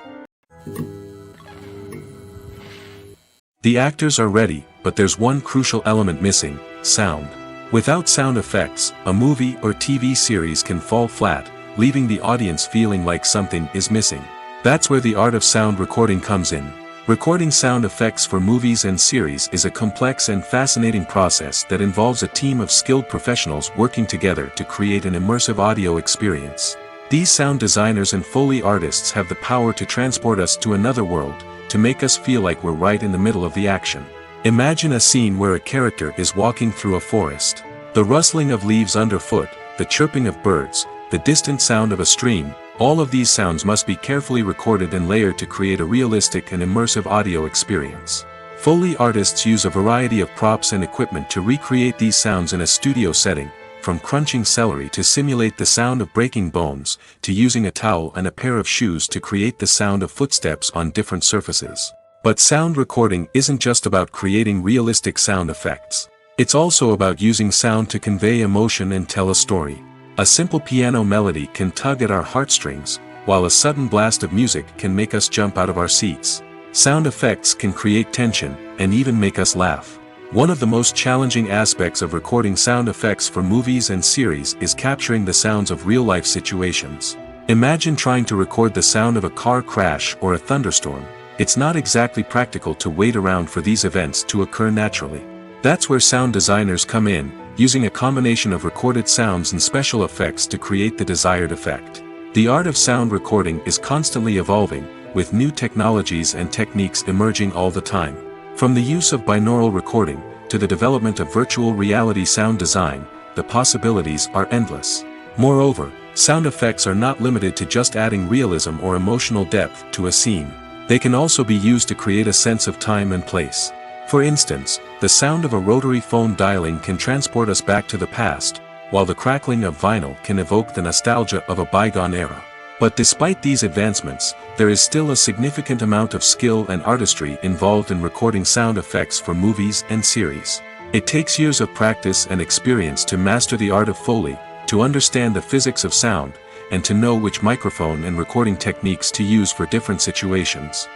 The actors are ready, but there's one crucial element missing: sound. Without sound effects, a movie or TV series can fall flat, leaving the audience feeling like something is missing. That's where the art of sound recording comes in. Recording sound effects for movies and series is a complex and fascinating process that involves a team of skilled professionals working together to create an immersive audio experience. These sound designers and Foley artists have the power to transport us to another world, to make us feel like we're right in the middle of the action. Imagine a scene where a character is walking through a forest. The rustling of leaves underfoot, the chirping of birds, the distant sound of a stream, all of these sounds must be carefully recorded and layered to create a realistic and immersive audio experience. Foley artists use a variety of props and equipment to recreate these sounds in a studio setting, from crunching celery to simulate the sound of breaking bones, to using a towel and a pair of shoes to create the sound of footsteps on different surfaces. But sound recording isn't just about creating realistic sound effects. It's also about using sound to convey emotion and tell a story. A simple piano melody can tug at our heartstrings, while a sudden blast of music can make us jump out of our seats. Sound effects can create tension, and even make us laugh. One of the most challenging aspects of recording sound effects for movies and series is capturing the sounds of real-life situations. Imagine trying to record the sound of a car crash or a thunderstorm. It's not exactly practical to wait around for these events to occur naturally. That's where sound designers come in, using a combination of recorded sounds and special effects to create the desired effect. The art of sound recording is constantly evolving, with new technologies and techniques emerging all the time. From the use of binaural recording, to the development of virtual reality sound design, the possibilities are endless. Moreover, sound effects are not limited to just adding realism or emotional depth to a scene. They can also be used to create a sense of time and place. For instance, the sound of a rotary phone dialing can transport us back to the past, while the crackling of vinyl can evoke the nostalgia of a bygone era. But despite these advancements, there is still a significant amount of skill and artistry involved in recording sound effects for movies and series. It takes years of practice and experience to master the art of Foley, to understand the physics of sound, and to know which microphone and recording techniques to use for different situations.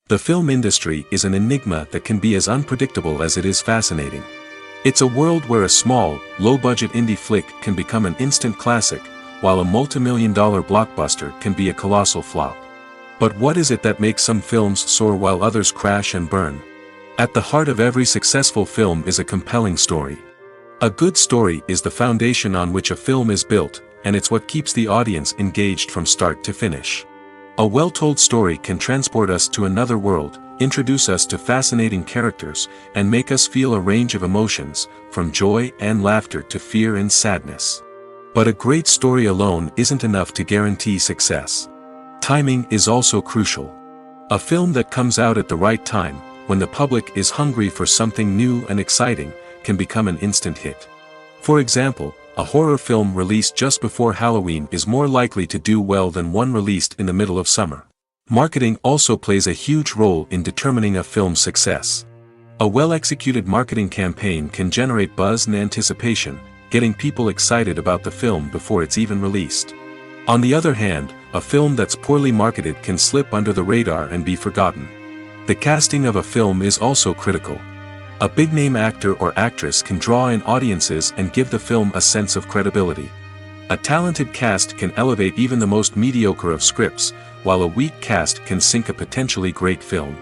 The film industry is an enigma that can be as unpredictable as it is fascinating. It's a world where a small, low-budget indie flick can become an instant classic, while a multi-million-dollar blockbuster can be a colossal flop. But what is it that makes some films soar while others crash and burn? At the heart of every successful film is a compelling story. A good story is the foundation on which a film is built, and it's what keeps the audience engaged from start to finish. A well-told story can transport us to another world, introduce us to fascinating characters, and make us feel a range of emotions, from joy and laughter to fear and sadness. But a great story alone isn't enough to guarantee success. Timing is also crucial. A film that comes out at the right time, when the public is hungry for something new and exciting, can become an instant hit. For example, a horror film released just before Halloween is more likely to do well than one released in the middle of summer. Marketing also plays a huge role in determining a film's success. A well-executed marketing campaign can generate buzz and anticipation, getting people excited about the film before it's even released. On the other hand, a film that's poorly marketed can slip under the radar and be forgotten. The casting of a film is also critical. A big-name actor or actress can draw in audiences and give the film a sense of credibility. A talented cast can elevate even the most mediocre of scripts, while a weak cast can sink a potentially great film.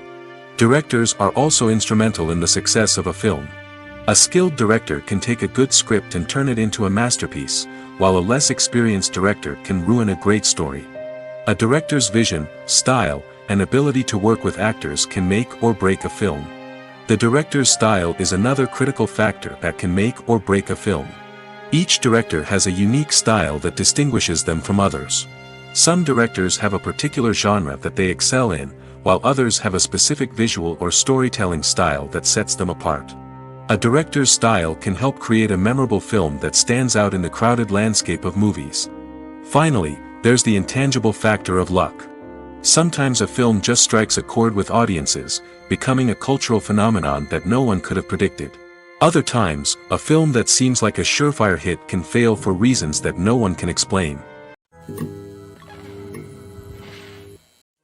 Directors are also instrumental in the success of a film. A skilled director can take a good script and turn it into a masterpiece, while a less experienced director can ruin a great story. A director's vision, style, and ability to work with actors can make or break a film. The director's style is another critical factor that can make or break a film. Each director has a unique style that distinguishes them from others. Some directors have a particular genre that they excel in, while others have a specific visual or storytelling style that sets them apart. A director's style can help create a memorable film that stands out in the crowded landscape of movies. Finally, there's the intangible factor of luck. Sometimes a film just strikes a chord with audiences, becoming a cultural phenomenon that no one could have predicted. Other times, a film that seems like a surefire hit can fail for reasons that no one can explain.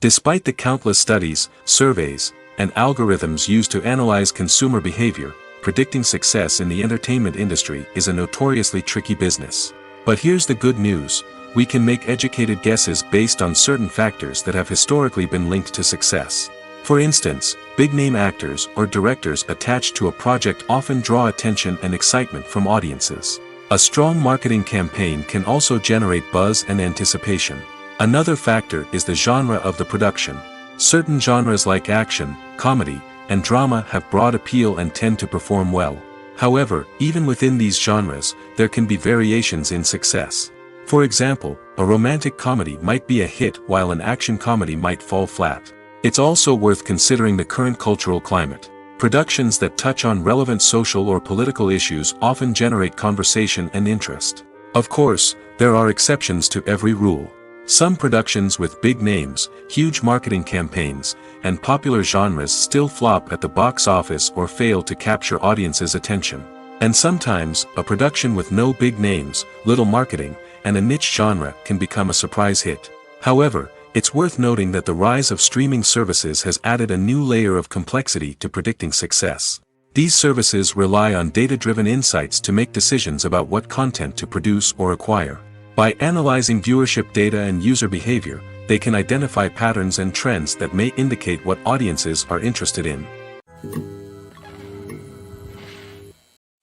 Despite the countless studies, surveys, and algorithms used to analyze consumer behavior, predicting success in the entertainment industry is a notoriously tricky business. But here's the good news: we can make educated guesses based on certain factors that have historically been linked to success. For instance, big-name actors or directors attached to a project often draw attention and excitement from audiences. A strong marketing campaign can also generate buzz and anticipation. Another factor is the genre of the production. Certain genres like action, comedy, and drama have broad appeal and tend to perform well. However, even within these genres, there can be variations in success. For example, a romantic comedy might be a hit while an action comedy might fall flat. It's also worth considering the current cultural climate. Productions that touch on relevant social or political issues often generate conversation and interest. Of course, there are exceptions to every rule. Some productions with big names, huge marketing campaigns, and popular genres still flop at the box office or fail to capture audiences' attention. And sometimes, a production with no big names, little marketing, and a niche genre can become a surprise hit. However, it's worth noting that the rise of streaming services has added a new layer of complexity to predicting success. These services rely on data-driven insights to make decisions about what content to produce or acquire. By analyzing viewership data and user behavior, they can identify patterns and trends that may indicate what audiences are interested in.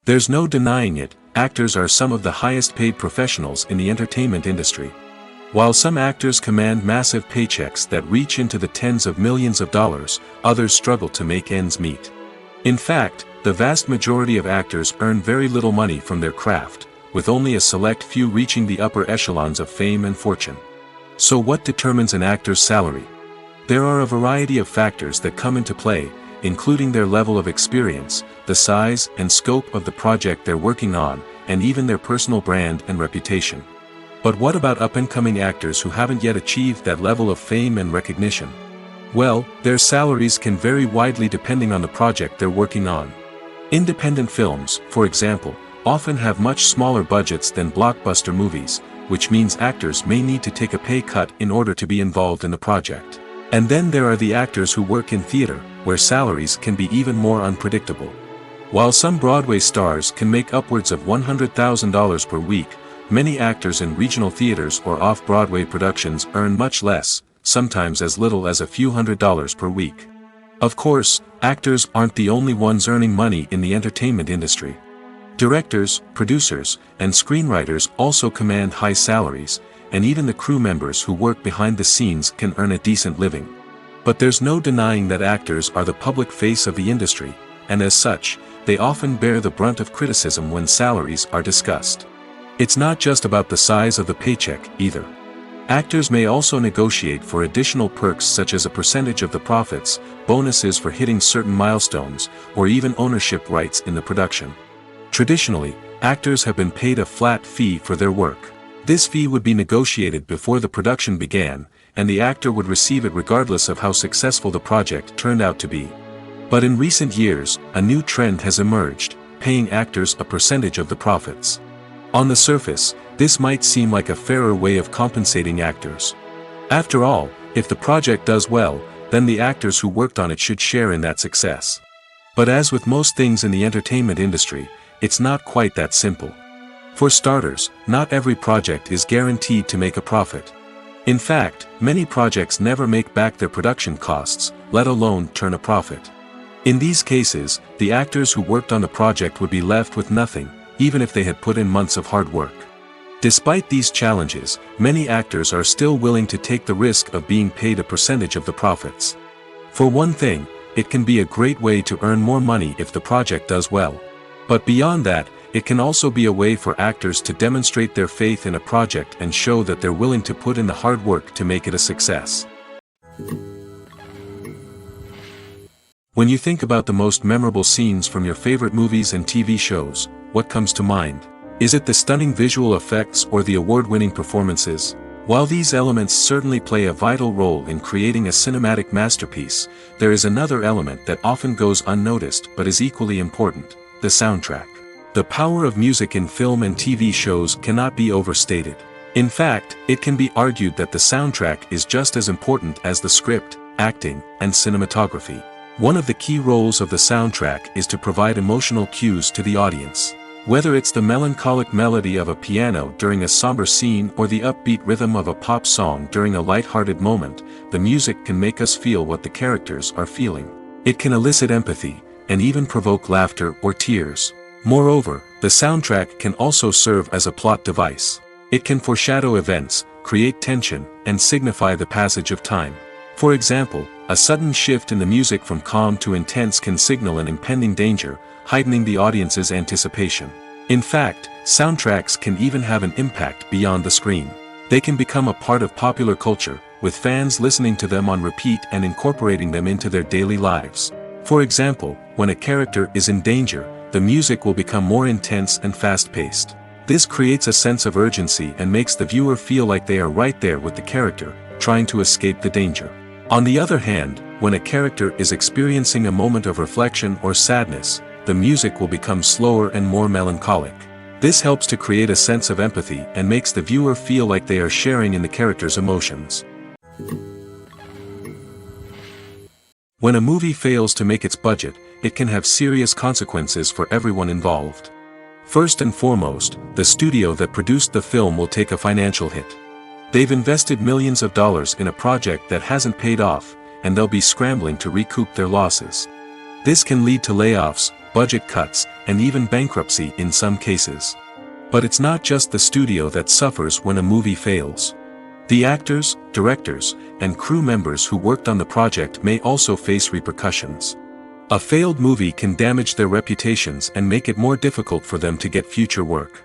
There's no denying it, actors are some of the highest-paid professionals in the entertainment industry. While some actors command massive paychecks that reach into the tens of millions of dollars, others struggle to make ends meet. In fact, the vast majority of actors earn very little money from their craft, with only a select few reaching the upper echelons of fame and fortune. So what determines an actor's salary? There are a variety of factors that come into play, including their level of experience, the size and scope of the project they're working on, and even their personal brand and reputation. But what about up-and-coming actors who haven't yet achieved that level of fame and recognition? Well, their salaries can vary widely depending on the project they're working on. Independent films, for example, often have much smaller budgets than blockbuster movies, which means actors may need to take a pay cut in order to be involved in the project. And then there are the actors who work in theater, where salaries can be even more unpredictable. While some Broadway stars can make upwards of $100,000 per week, many actors in regional theaters or off-Broadway productions earn much less, sometimes as little as a few $100s per week. Of course, actors aren't the only ones earning money in the entertainment industry. Directors, producers, and screenwriters also command high salaries, and even the crew members who work behind the scenes can earn a decent living. But there's no denying that actors are the public face of the industry, and as such, they often bear the brunt of criticism when salaries are discussed. It's not just about the size of the paycheck, either. Actors may also negotiate for additional perks such as a percentage of the profits, bonuses for hitting certain milestones, or even ownership rights in the production. Traditionally, actors have been paid a flat fee for their work. This fee would be negotiated before the production began, and the actor would receive it regardless of how successful the project turned out to be. But in recent years, a new trend has emerged, paying actors a percentage of the profits. On the surface, this might seem like a fairer way of compensating actors. After all, if the project does well, then the actors who worked on it should share in that success. But as with most things in the entertainment industry, it's not quite that simple. For starters, not every project is guaranteed to make a profit. In fact, many projects never make back their production costs, let alone turn a profit. In these cases, the actors who worked on the project would be left with nothing, even if they had put in months of hard work. Despite these challenges, many actors are still willing to take the risk of being paid a percentage of the profits. For one thing, it can be a great way to earn more money if the project does well. But beyond that, it can also be a way for actors to demonstrate their faith in a project and show that they're willing to put in the hard work to make it a success. When you think about the most memorable scenes from your favorite movies and TV shows, what comes to mind? Is it the stunning visual effects or the award-winning performances? While these elements certainly play a vital role in creating a cinematic masterpiece, there is another element that often goes unnoticed but is equally important: the soundtrack. The power of music in film and TV shows cannot be overstated. In fact, it can be argued that the soundtrack is just as important as the script, acting, and cinematography. One of the key roles of the soundtrack is to provide emotional cues to the audience. Whether it's the melancholic melody of a piano during a somber scene or the upbeat rhythm of a pop song during a light-hearted moment, the music can make us feel what the characters are feeling. It can elicit empathy, and even provoke laughter or tears. Moreover, the soundtrack can also serve as a plot device. It can foreshadow events, create tension, and signify the passage of time. For example, a sudden shift in the music from calm to intense can signal an impending danger, heightening the audience's anticipation. In fact, soundtracks can even have an impact beyond the screen. They can become a part of popular culture, with fans listening to them on repeat and incorporating them into their daily lives. For example, when a character is in danger, the music will become more intense and fast-paced. This creates a sense of urgency and makes the viewer feel like they are right there with the character, trying to escape the danger. On the other hand, when a character is experiencing a moment of reflection or sadness, the music will become slower and more melancholic. This helps to create a sense of empathy and makes the viewer feel like they are sharing in the character's emotions. When a movie fails to make its budget, it can have serious consequences for everyone involved. First and foremost, the studio that produced the film will take a financial hit. They've invested millions of dollars in a project that hasn't paid off, and they'll be scrambling to recoup their losses. This can lead to layoffs, budget cuts, and even bankruptcy in some cases. But it's not just the studio that suffers when a movie fails. The actors, directors, and crew members who worked on the project may also face repercussions. A failed movie can damage their reputations and make it more difficult for them to get future work.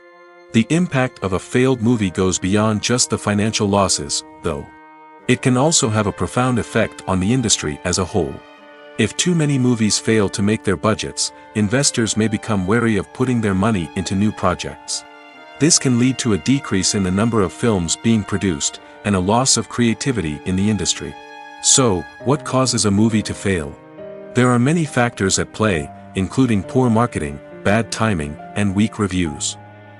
The impact of a failed movie goes beyond just the financial losses, though. It can also have a profound effect on the industry as a whole. If too many movies fail to make their budgets, investors may become wary of putting their money into new projects. This can lead to a decrease in the number of films being produced, and a loss of creativity in the industry. So, what causes a movie to fail? There are many factors at play, including poor marketing, bad timing, and weak reviews.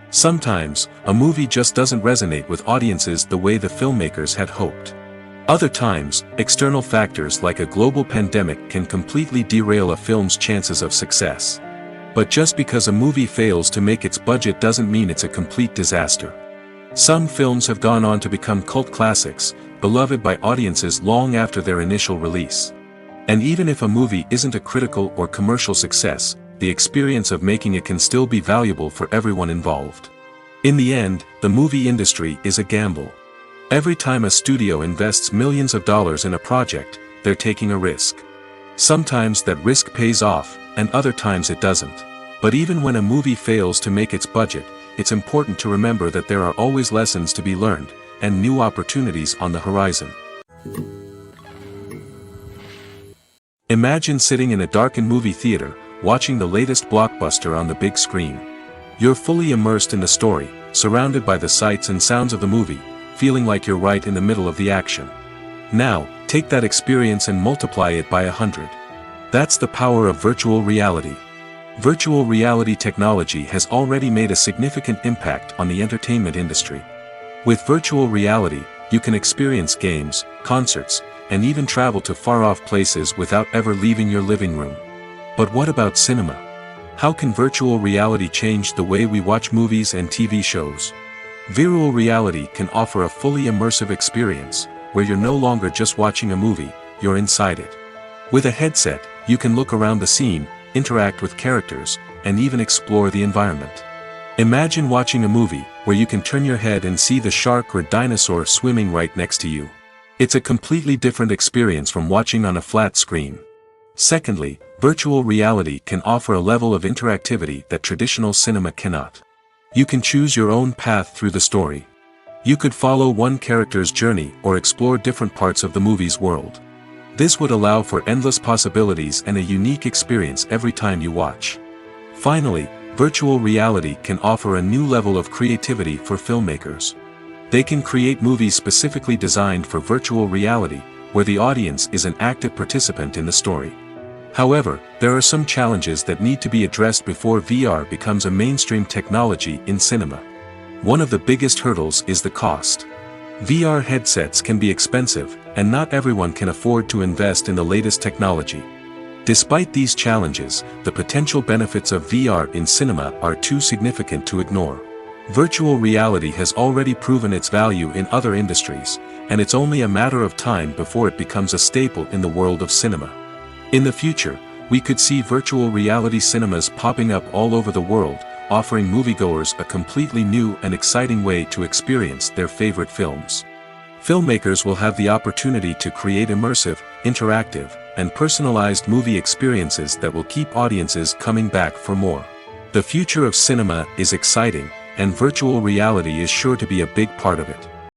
Sometimes, a movie just doesn't resonate with audiences the way the filmmakers had hoped. Other times, external factors like a global pandemic can completely derail a film's chances of success. But just because a movie fails to make its budget doesn't mean it's a complete disaster. Some films have gone on to become cult classics, beloved by audiences long after their initial release. And even if a movie isn't a critical or commercial success, the experience of making it can still be valuable for everyone involved. In the end, the movie industry is a gamble. Every time a studio invests millions of dollars in a project, they're taking a risk. Sometimes that risk pays off, and other times it doesn't. But even when a movie fails to make its budget, it's important to remember that there are always lessons to be learned, and new opportunities on the horizon. Imagine sitting in a darkened movie theater, watching the latest blockbuster on the big screen. You're fully immersed in the story, surrounded by the sights and sounds of the movie, feeling like you're right in the middle of the action. Now, take that experience and multiply it by 100. That's the power of virtual reality. Virtual reality technology has already made a significant impact on the entertainment industry. With virtual reality, you can experience games, concerts, and even travel to far-off places without ever leaving your living room. But what about cinema? How can virtual reality change the way we watch movies and TV shows? Virtual reality can offer a fully immersive experience, where you're no longer just watching a movie, you're inside it. With a headset, you can look around the scene, interact with characters, and even explore the environment. Imagine watching a movie, where you can turn your head and see the shark or dinosaur swimming right next to you. It's a completely different experience from watching on a flat screen. Secondly, virtual reality can offer a level of interactivity that traditional cinema cannot. You can choose your own path through the story. You could follow one character's journey or explore different parts of the movie's world. This would allow for endless possibilities and a unique experience every time you watch. Finally, virtual reality can offer a new level of creativity for filmmakers. They can create movies specifically designed for virtual reality, where the audience is an active participant in the story. However, there are some challenges that need to be addressed before VR becomes a mainstream technology in cinema. One of the biggest hurdles is the cost. VR headsets can be expensive, and not everyone can afford to invest in the latest technology. Despite these challenges, the potential benefits of VR in cinema are too significant to ignore. Virtual reality has already proven its value in other industries, and it's only a matter of time before it becomes a staple in the world of cinema. In the future, we could see virtual reality cinemas popping up all over the world, offering moviegoers a completely new and exciting way to experience their favorite films. Filmmakers will have the opportunity to create immersive, interactive, and personalized movie experiences that will keep audiences coming back for more. The future of cinema is exciting, and virtual reality is sure to be a big part of it.